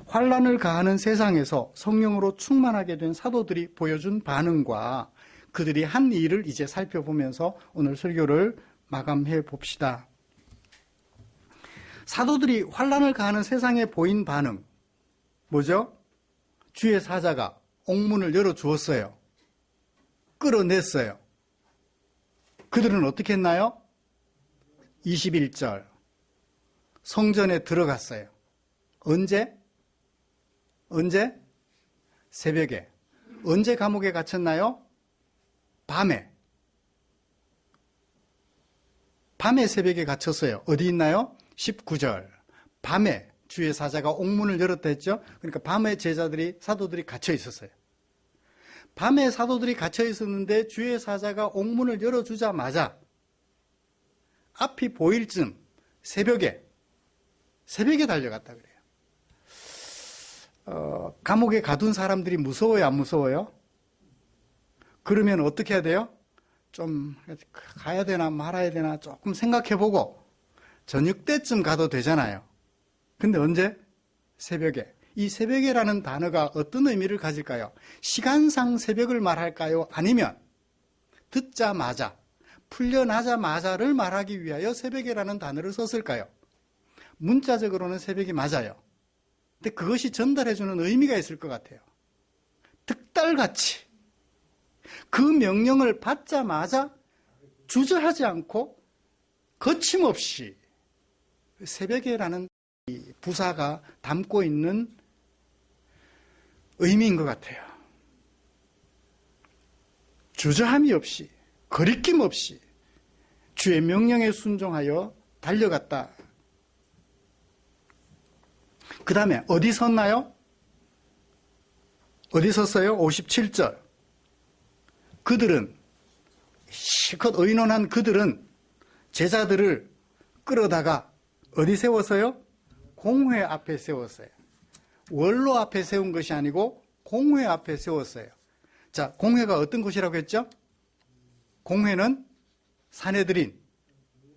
환난을 가하는 세상에서 성령으로 충만하게 된 사도들이 보여준 반응과 그들이 한 일을 이제 살펴보면서 오늘 설교를 마감해 봅시다. 사도들이 환난을 가하는 세상에 보인 반응 뭐죠? 주의 사자가 옥문을 열어주었어요. 끌어냈어요. 그들은 어떻게 했나요? 21절 성전에 들어갔어요. 언제? 새벽에. 언제 감옥에 갇혔나요? 밤에 새벽에 갇혔어요. 어디 있나요? 19절 밤에 주의 사자가 옥문을 열었다 했죠. 그러니까 밤에 사도들이 갇혀 있었어요. 밤에 사도들이 갇혀 있었는데 주의 사자가 옥문을 열어주자마자 앞이 보일 즈음 새벽에 달려갔다 그래요. 감옥에 가둔 사람들이 무서워요, 안 무서워요? 그러면 어떻게 해야 돼요? 좀 가야 되나 말아야 되나 조금 생각해보고 저녁 때쯤 가도 되잖아요. 근데 언제? 새벽에. 이 새벽에라는 단어가 어떤 의미를 가질까요? 시간상 새벽을 말할까요? 아니면 듣자마자, 풀려나자마자를 말하기 위하여 새벽에라는 단어를 썼을까요? 문자적으로는 새벽이 맞아요. 근데 그것이 전달해주는 의미가 있을 것 같아요. 득달같이 그 명령을 받자마자 주저하지 않고 거침없이 새벽에라는 부사가 담고 있는 의미인 것 같아요. 주저함이 없이 거리낌 없이 주의 명령에 순종하여 달려갔다. 그 다음에 어디 섰나요? 어디 섰어요? 57절 그들은 실컷 의논한 그들은 제자들을 끌어다가 어디 세웠어요? 공회 앞에 세웠어요. 원로 앞에 세운 것이 아니고 공회 앞에 세웠어요. 자, 공회가 어떤 곳이라고 했죠? 공회는 사내들인,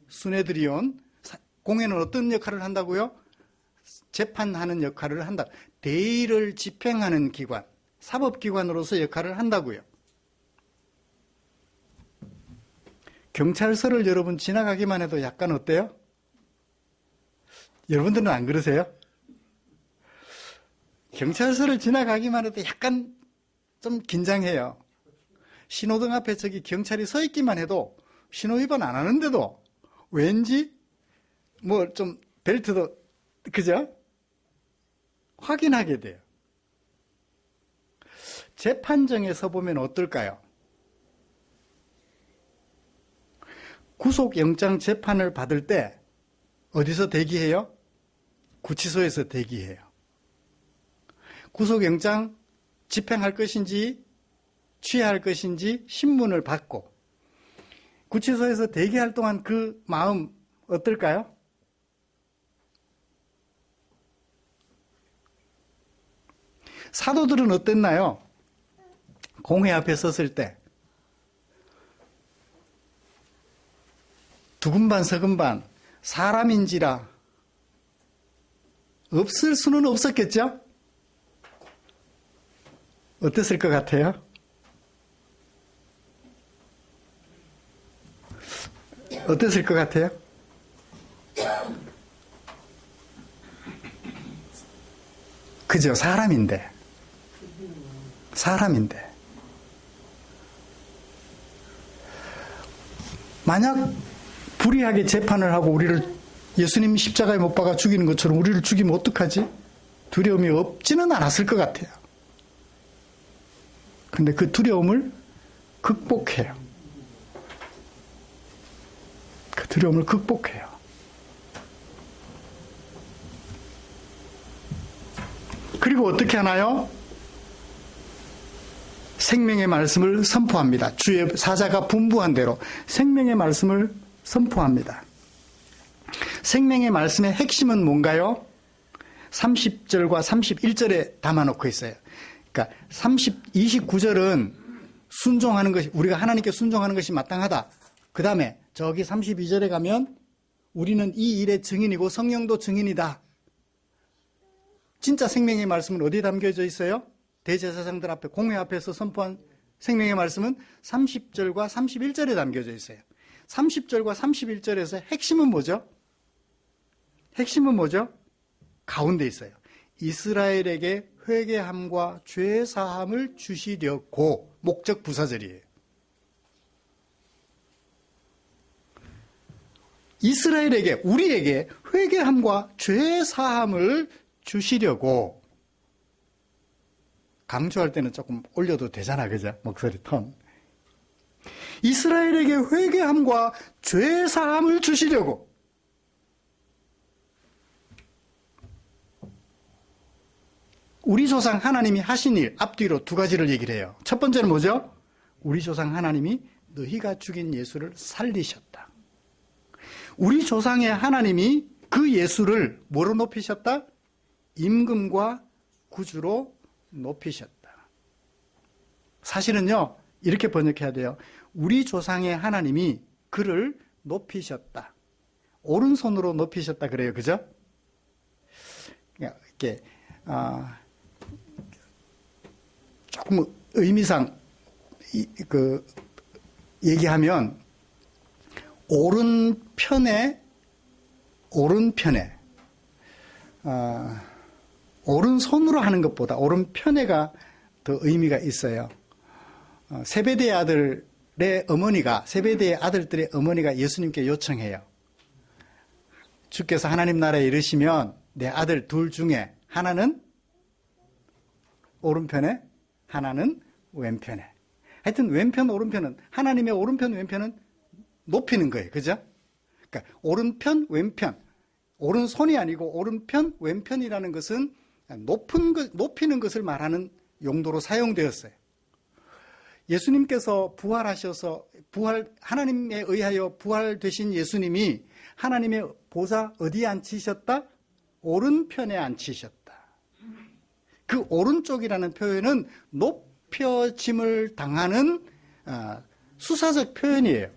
수네드리온. 공회는 어떤 역할을 한다고요? 재판하는 역할을 한다. 대의를 집행하는 기관, 사법기관으로서 역할을 한다고요. 경찰서를 여러분 지나가기만 해도 약간 어때요? 여러분들은 안 그러세요? 경찰서를 지나가기만 해도 약간 좀 긴장해요. 신호등 앞에 저기 경찰이 서 있기만 해도 신호위반 안 하는데도 왠지 뭐 좀 벨트도 그죠? 확인하게 돼요. 재판정에 서 보면 어떨까요? 구속영장 재판을 받을 때 어디서 대기해요? 구치소에서 대기해요. 구속영장 집행할 것인지 취할 것인지 신문을 받고 구치소에서 대기할 동안 그 마음 어떨까요? 사도들은 어땠나요? 공회 앞에 섰을 때 두근반 서근반 사람인지라 없을 수는 없었겠죠? 어땠을 것 같아요? 어땠을 것 같아요? 그죠? 사람인데 만약 불의하게 재판을 하고 우리를 예수님 십자가에 못 박아 죽이는 것처럼 우리를 죽이면 어떡하지? 두려움이 없지는 않았을 것 같아요. 근데 그 두려움을 극복해요. 그 두려움을 극복해요. 그리고 어떻게 하나요? 생명의 말씀을 선포합니다. 주의 사자가 분부한 대로 생명의 말씀을 선포합니다. 생명의 말씀의 핵심은 뭔가요? 30절과 31절에 담아놓고 있어요. 그러니까 29절은 순종하는 것이, 우리가 하나님께 순종하는 것이 마땅하다. 그 다음에 저기 32절에 가면 우리는 이 일의 증인이고 성령도 증인이다. 진짜 생명의 말씀은 어디에 담겨져 있어요? 대제사장들 앞에, 공회 앞에서 선포한 생명의 말씀은 30절과 31절에 담겨져 있어요. 30절과 31절에서 핵심은 뭐죠? 핵심은 뭐죠? 가운데 있어요. 이스라엘에게 회개함과 죄사함을 주시려고, 목적 부사절이에요. 이스라엘에게, 우리에게 회개함과 죄사함을 주시려고. 강조할 때는 조금 올려도 되잖아, 그죠? 목소리 톤. 이스라엘에게 회개함과 죄사함을 주시려고. 우리 조상 하나님이 하신 일, 앞뒤로 두 가지를 얘기를 해요. 첫 번째는 뭐죠? 우리 조상 하나님이 너희가 죽인 예수를 살리셨다. 우리 조상의 하나님이 그 예수를 뭐로 높이셨다? 임금과 구주로 높이셨다. 사실은요, 이렇게 번역해야 돼요. 우리 조상의 하나님이 그를 높이셨다. 오른손으로 높이셨다 그래요. 그죠? 이렇게 조금 의미상 얘기하면 오른편에 오른손으로 하는 것보다 오른편에가 더 의미가 있어요. 세베대의 아들들의 어머니가 예수님께 요청해요. 주께서 하나님 나라에 이르시면 내 아들 둘 중에 하나는 오른편에, 하나는 왼편에. 하여튼 왼편, 오른편은, 하나님의 오른편, 왼편은 높이는 거예요. 그죠? 그러니까 오른편, 왼편. 오른손이 아니고 오른편, 왼편이라는 것은 높이는 것을 말하는 용도로 사용되었어요. 예수님께서 하나님에 의하여 부활되신 예수님이 하나님의 보좌 어디에 앉히셨다? 오른편에 앉히셨다. 그 오른쪽이라는 표현은 높여짐을 당하는 수사적 표현이에요.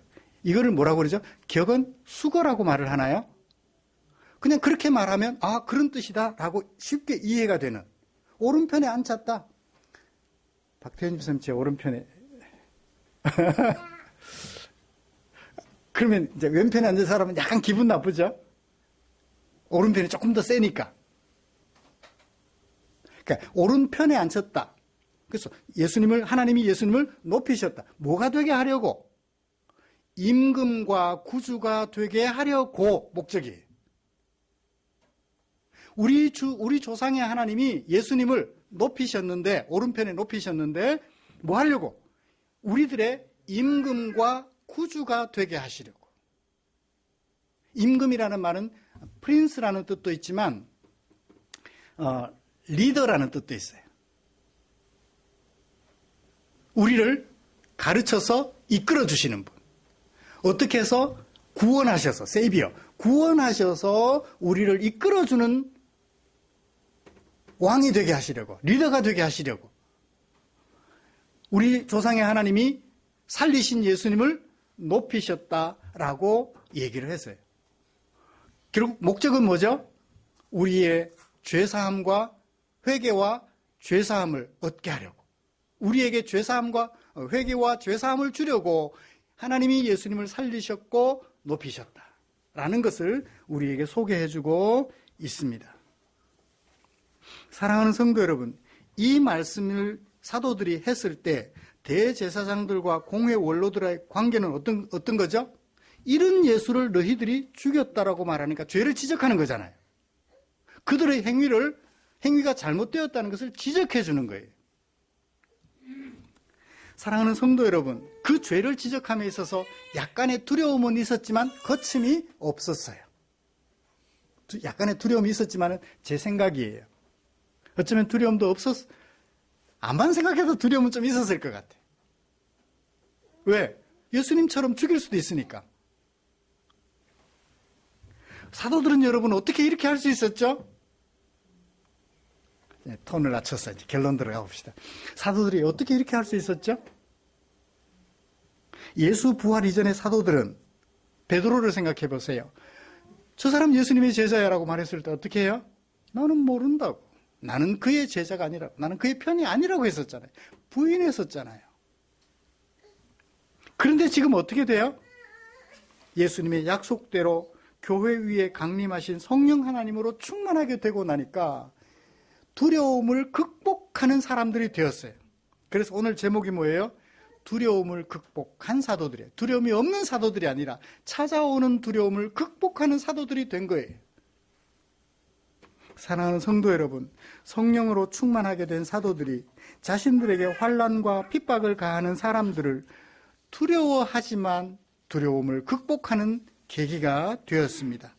이거를 뭐라고 그러죠? 격은 수거라고 말을 하나요? 그냥 그렇게 말하면 그런 뜻이다 라고 쉽게 이해가 되는, 오른편에 앉혔다. 박태현 집사님 제 오른편에 그러면 이제 왼편에 앉은 사람은 약간 기분 나쁘죠? 오른편이 조금 더 세니까. 그러니까 오른편에 앉혔다. 그래서 하나님이 예수님을 높이셨다. 뭐가 되게 하려고? 임금과 구주가 되게 하려고 목적이에요. 우리 조상의 하나님이 예수님을 높이셨는데, 오른편에 높이셨는데 뭐 하려고? 우리들의 임금과 구주가 되게 하시려고. 임금이라는 말은 프린스라는 뜻도 있지만 리더라는 뜻도 있어요. 우리를 가르쳐서 이끌어 주시는 분. 어떻게 해서? 구원하셔서, 세이비어, 구원하셔서 우리를 이끌어주는 왕이 되게 하시려고, 리더가 되게 하시려고. 우리 조상의 하나님이 살리신 예수님을 높이셨다라고 얘기를 했어요. 결국 목적은 뭐죠? 우리의 죄사함과 회개와 죄사함을 얻게 하려고, 우리에게 죄사함과 회개와 죄사함을 주려고 하나님이 예수님을 살리셨고 높이셨다라는 것을 우리에게 소개해주고 있습니다. 사랑하는 성도 여러분, 이 말씀을 사도들이 했을 때 대제사장들과 공회 원로들의 관계는 어떤 거죠? 이런 예수를 너희들이 죽였다라고 말하니까 죄를 지적하는 거잖아요. 그들의 행위가 잘못되었다는 것을 지적해 주는 거예요. 사랑하는 성도 여러분, 그 죄를 지적함에 있어서 약간의 두려움은 있었지만 거침이 없었어요. 약간의 두려움이 있었지만 제 생각이에요. 어쩌면 두려움도 암만 생각해도 두려움은 좀 있었을 것 같아요. 왜? 예수님처럼 죽일 수도 있으니까. 사도들은 여러분 어떻게 이렇게 할 수 있었죠? 톤을 낮춰서 이제 결론 들어가 봅시다. 사도들이 어떻게 이렇게 할 수 있었죠? 예수 부활 이전의 사도들은 베드로를 생각해 보세요. 저 사람 예수님의 제자야라고 말했을 때 어떻게 해요? 나는 모른다고. 나는 그의 제자가 아니라고. 나는 그의 편이 아니라고 했었잖아요. 부인했었잖아요. 그런데 지금 어떻게 돼요? 예수님의 약속대로 교회 위에 강림하신 성령 하나님으로 충만하게 되고 나니까 두려움을 극복하는 사람들이 되었어요. 그래서 오늘 제목이 뭐예요? 두려움을 극복한 사도들이에요. 두려움이 없는 사도들이 아니라 찾아오는 두려움을 극복하는 사도들이 된 거예요. 사랑하는 성도 여러분, 성령으로 충만하게 된 사도들이 자신들에게 환난과 핍박을 가하는 사람들을 두려워하지만 두려움을 극복하는 계기가 되었습니다.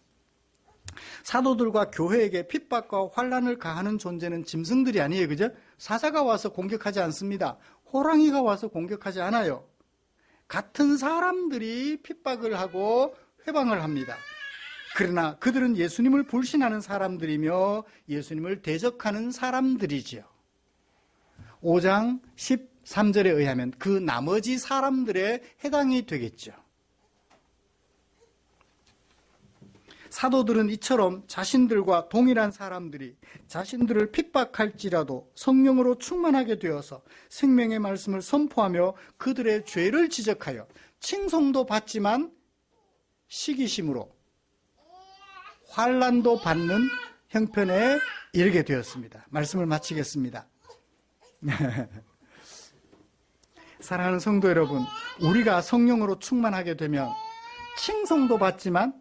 사도들과 교회에게 핍박과 환난을 가하는 존재는 짐승들이 아니에요. 그죠? 사자가 와서 공격하지 않습니다. 호랑이가 와서 공격하지 않아요. 같은 사람들이 핍박을 하고 회방을 합니다. 그러나 그들은 예수님을 불신하는 사람들이며 예수님을 대적하는 사람들이지요. 5장 13절에 의하면 그 나머지 사람들에 해당이 되겠죠. 사도들은 이처럼 자신들과 동일한 사람들이 자신들을 핍박할지라도 성령으로 충만하게 되어서 생명의 말씀을 선포하며 그들의 죄를 지적하여 칭송도 받지만 시기심으로 환난도 받는 형편에 이르게 되었습니다. 말씀을 마치겠습니다. 사랑하는 성도 여러분, 우리가 성령으로 충만하게 되면 칭송도 받지만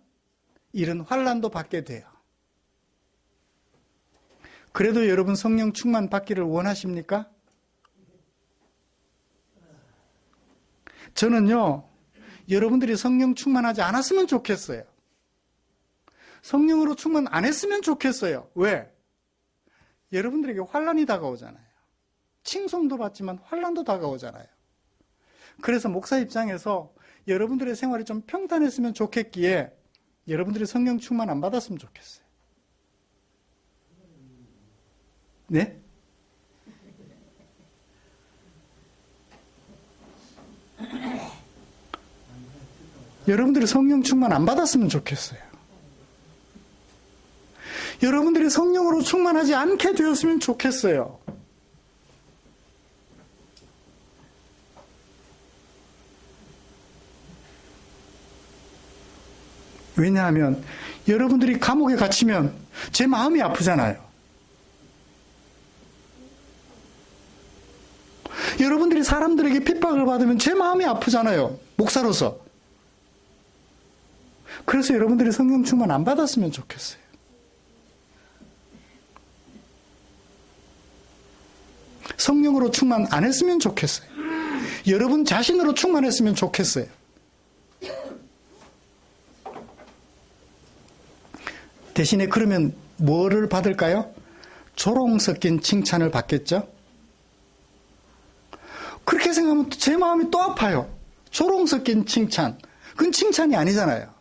이런 환난도 받게 돼요. 그래도 여러분 성령 충만 받기를 원하십니까? 저는요, 여러분들이 성령 충만하지 않았으면 좋겠어요. 성령으로 충만 안 했으면 좋겠어요. 왜? 여러분들에게 환난이 다가오잖아요. 칭송도 받지만 환난도 다가오잖아요. 그래서 목사 입장에서 여러분들의 생활이 좀 평탄했으면 좋겠기에 여러분들이 성령 충만 안 받았으면 좋겠어요. 네? 여러분들이 성령 충만 안 받았으면 좋겠어요. 여러분들이 성령으로 충만하지 않게 되었으면 좋겠어요. 왜냐하면 여러분들이 감옥에 갇히면 제 마음이 아프잖아요. 여러분들이 사람들에게 핍박을 받으면 제 마음이 아프잖아요. 목사로서. 그래서 여러분들이 성령 충만 안 받았으면 좋겠어요. 성령으로 충만 안 했으면 좋겠어요. 여러분 자신으로 충만했으면 좋겠어요. 대신에 그러면 뭐를 받을까요? 조롱 섞인 칭찬을 받겠죠? 그렇게 생각하면 제 마음이 또 아파요. 조롱 섞인 칭찬. 그건 칭찬이 아니잖아요.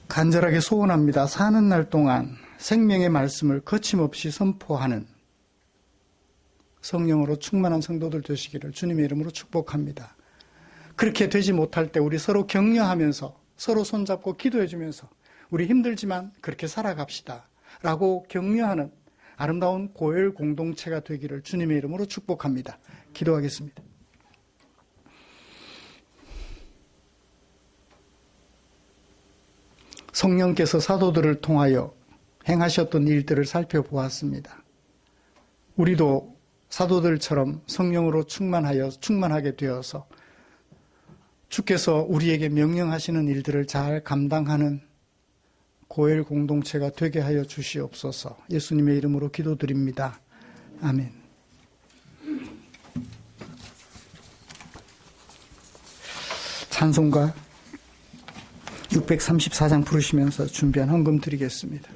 간절하게 소원합니다. 사는 날 동안 생명의 말씀을 거침없이 선포하는 성령으로 충만한 성도들 되시기를 주님의 이름으로 축복합니다. 그렇게 되지 못할 때 우리 서로 격려하면서 서로 손잡고 기도해주면서 우리 힘들지만 그렇게 살아갑시다 라고 격려하는 아름다운 고열 공동체가 되기를 주님의 이름으로 축복합니다. 기도하겠습니다. 성령께서 사도들을 통하여 행하셨던 일들을 살펴보았습니다. 우리도 사도들처럼 성령으로 충만하게 되어서 주께서 우리에게 명령하시는 일들을 잘 감당하는 고엘 공동체가 되게 하여 주시옵소서. 예수님의 이름으로 기도드립니다. 아멘. 찬송가 634장 부르시면서 준비한 헌금 드리겠습니다.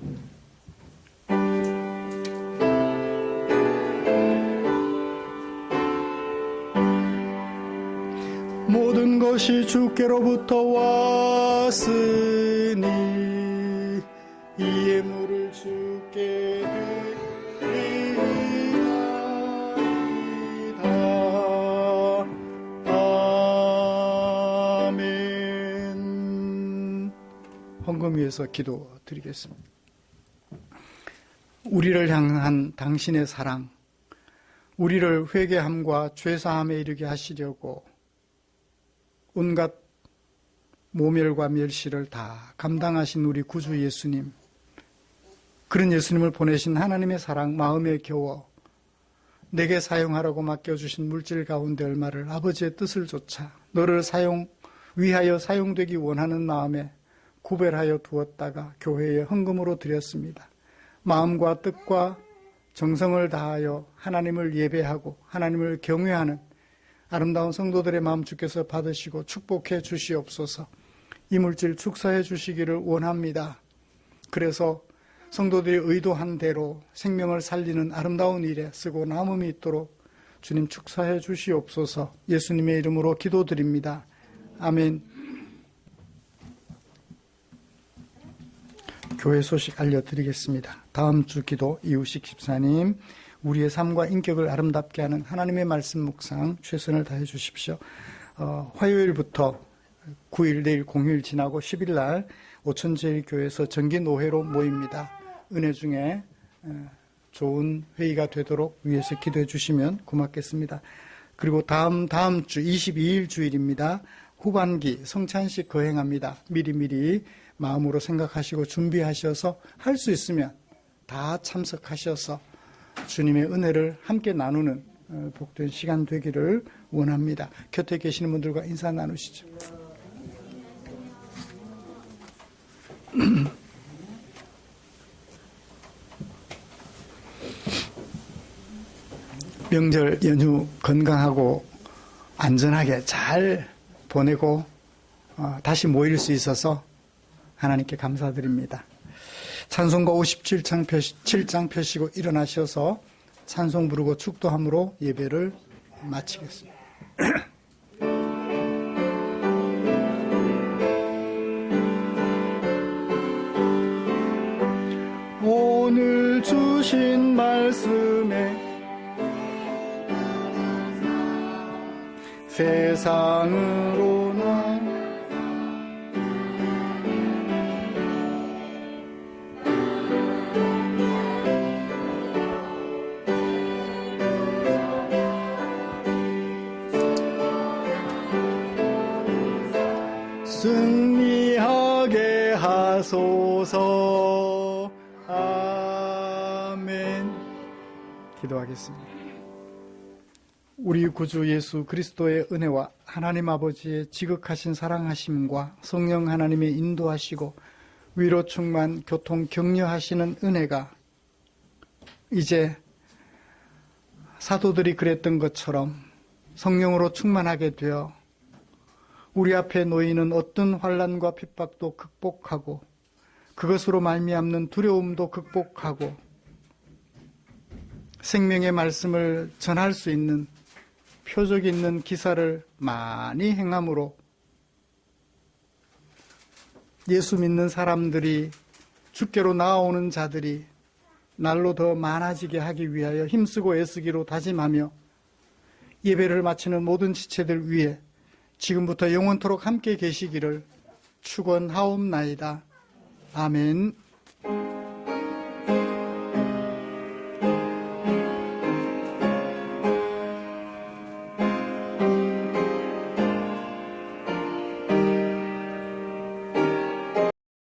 모든 것이 주께로부터 왔으니 헌금 위해서 기도드리겠습니다. 우리를 향한 당신의 사랑, 우리를 회개함과 죄사함에 이르게 하시려고 온갖 모멸과 멸시를 다 감당하신 우리 구주 예수님, 그런 예수님을 보내신 하나님의 사랑 마음에 겨워 내게 사용하라고 맡겨주신 물질 가운데 얼마를 아버지의 뜻을 좇아 너를 위하여 사용되기 원하는 마음에 구별하여 두었다가 교회에 헌금으로 드렸습니다. 마음과 뜻과 정성을 다하여 하나님을 예배하고 하나님을 경외하는 아름다운 성도들의 마음 주께서 받으시고 축복해 주시옵소서. 이 물질 축사해 주시기를 원합니다. 그래서 성도들이 의도한 대로 생명을 살리는 아름다운 일에 쓰고 남음이 있도록 주님 축사해 주시옵소서. 예수님의 이름으로 기도드립니다. 아멘. 교회 소식 알려드리겠습니다. 다음 주 기도 이우식 집사님, 우리의 삶과 인격을 아름답게 하는 하나님의 말씀 묵상 최선을 다해 주십시오. 화요일부터 9일, 내일 공휴일 지나고 10일 날 오천제일교회에서 정기노회로 모입니다. 은혜 중에 좋은 회의가 되도록 위해서 기도해 주시면 고맙겠습니다. 그리고 다음 주 22일 주일입니다. 후반기 성찬식 거행합니다. 미리미리 마음으로 생각하시고 준비하셔서 할 수 있으면 다 참석하셔서 주님의 은혜를 함께 나누는 복된 시간 되기를 원합니다. 곁에 계시는 분들과 인사 나누시죠. 명절 연휴 건강하고 안전하게 잘 보내고 다시 모일 수 있어서 하나님께 감사드립니다. 찬송가 57장 펴시고 일어나셔서 찬송 부르고 축도함으로 예배를 마치겠습니다. 오늘 주신 말씀에 세상으로 나 승리하게 하소서. 아멘. 기도하겠습니다. 우리 구주 예수 그리스도의 은혜와 하나님 아버지의 지극하신 사랑하심과 성령 하나님의 인도하시고 위로 충만 교통 격려하시는 은혜가 이제 사도들이 그랬던 것처럼 성령으로 충만하게 되어 우리 앞에 놓이는 어떤 환난과 핍박도 극복하고 그것으로 말미암는 두려움도 극복하고 생명의 말씀을 전할 수 있는 표적 있는 기사를 많이 행함으로 예수 믿는 사람들이 주께로 나아오는 자들이 날로 더 많아지게 하기 위하여 힘쓰고 애쓰기로 다짐하며 예배를 마치는 모든 지체들 위해 지금부터 영원토록 함께 계시기를 축원하옵나이다. 아멘.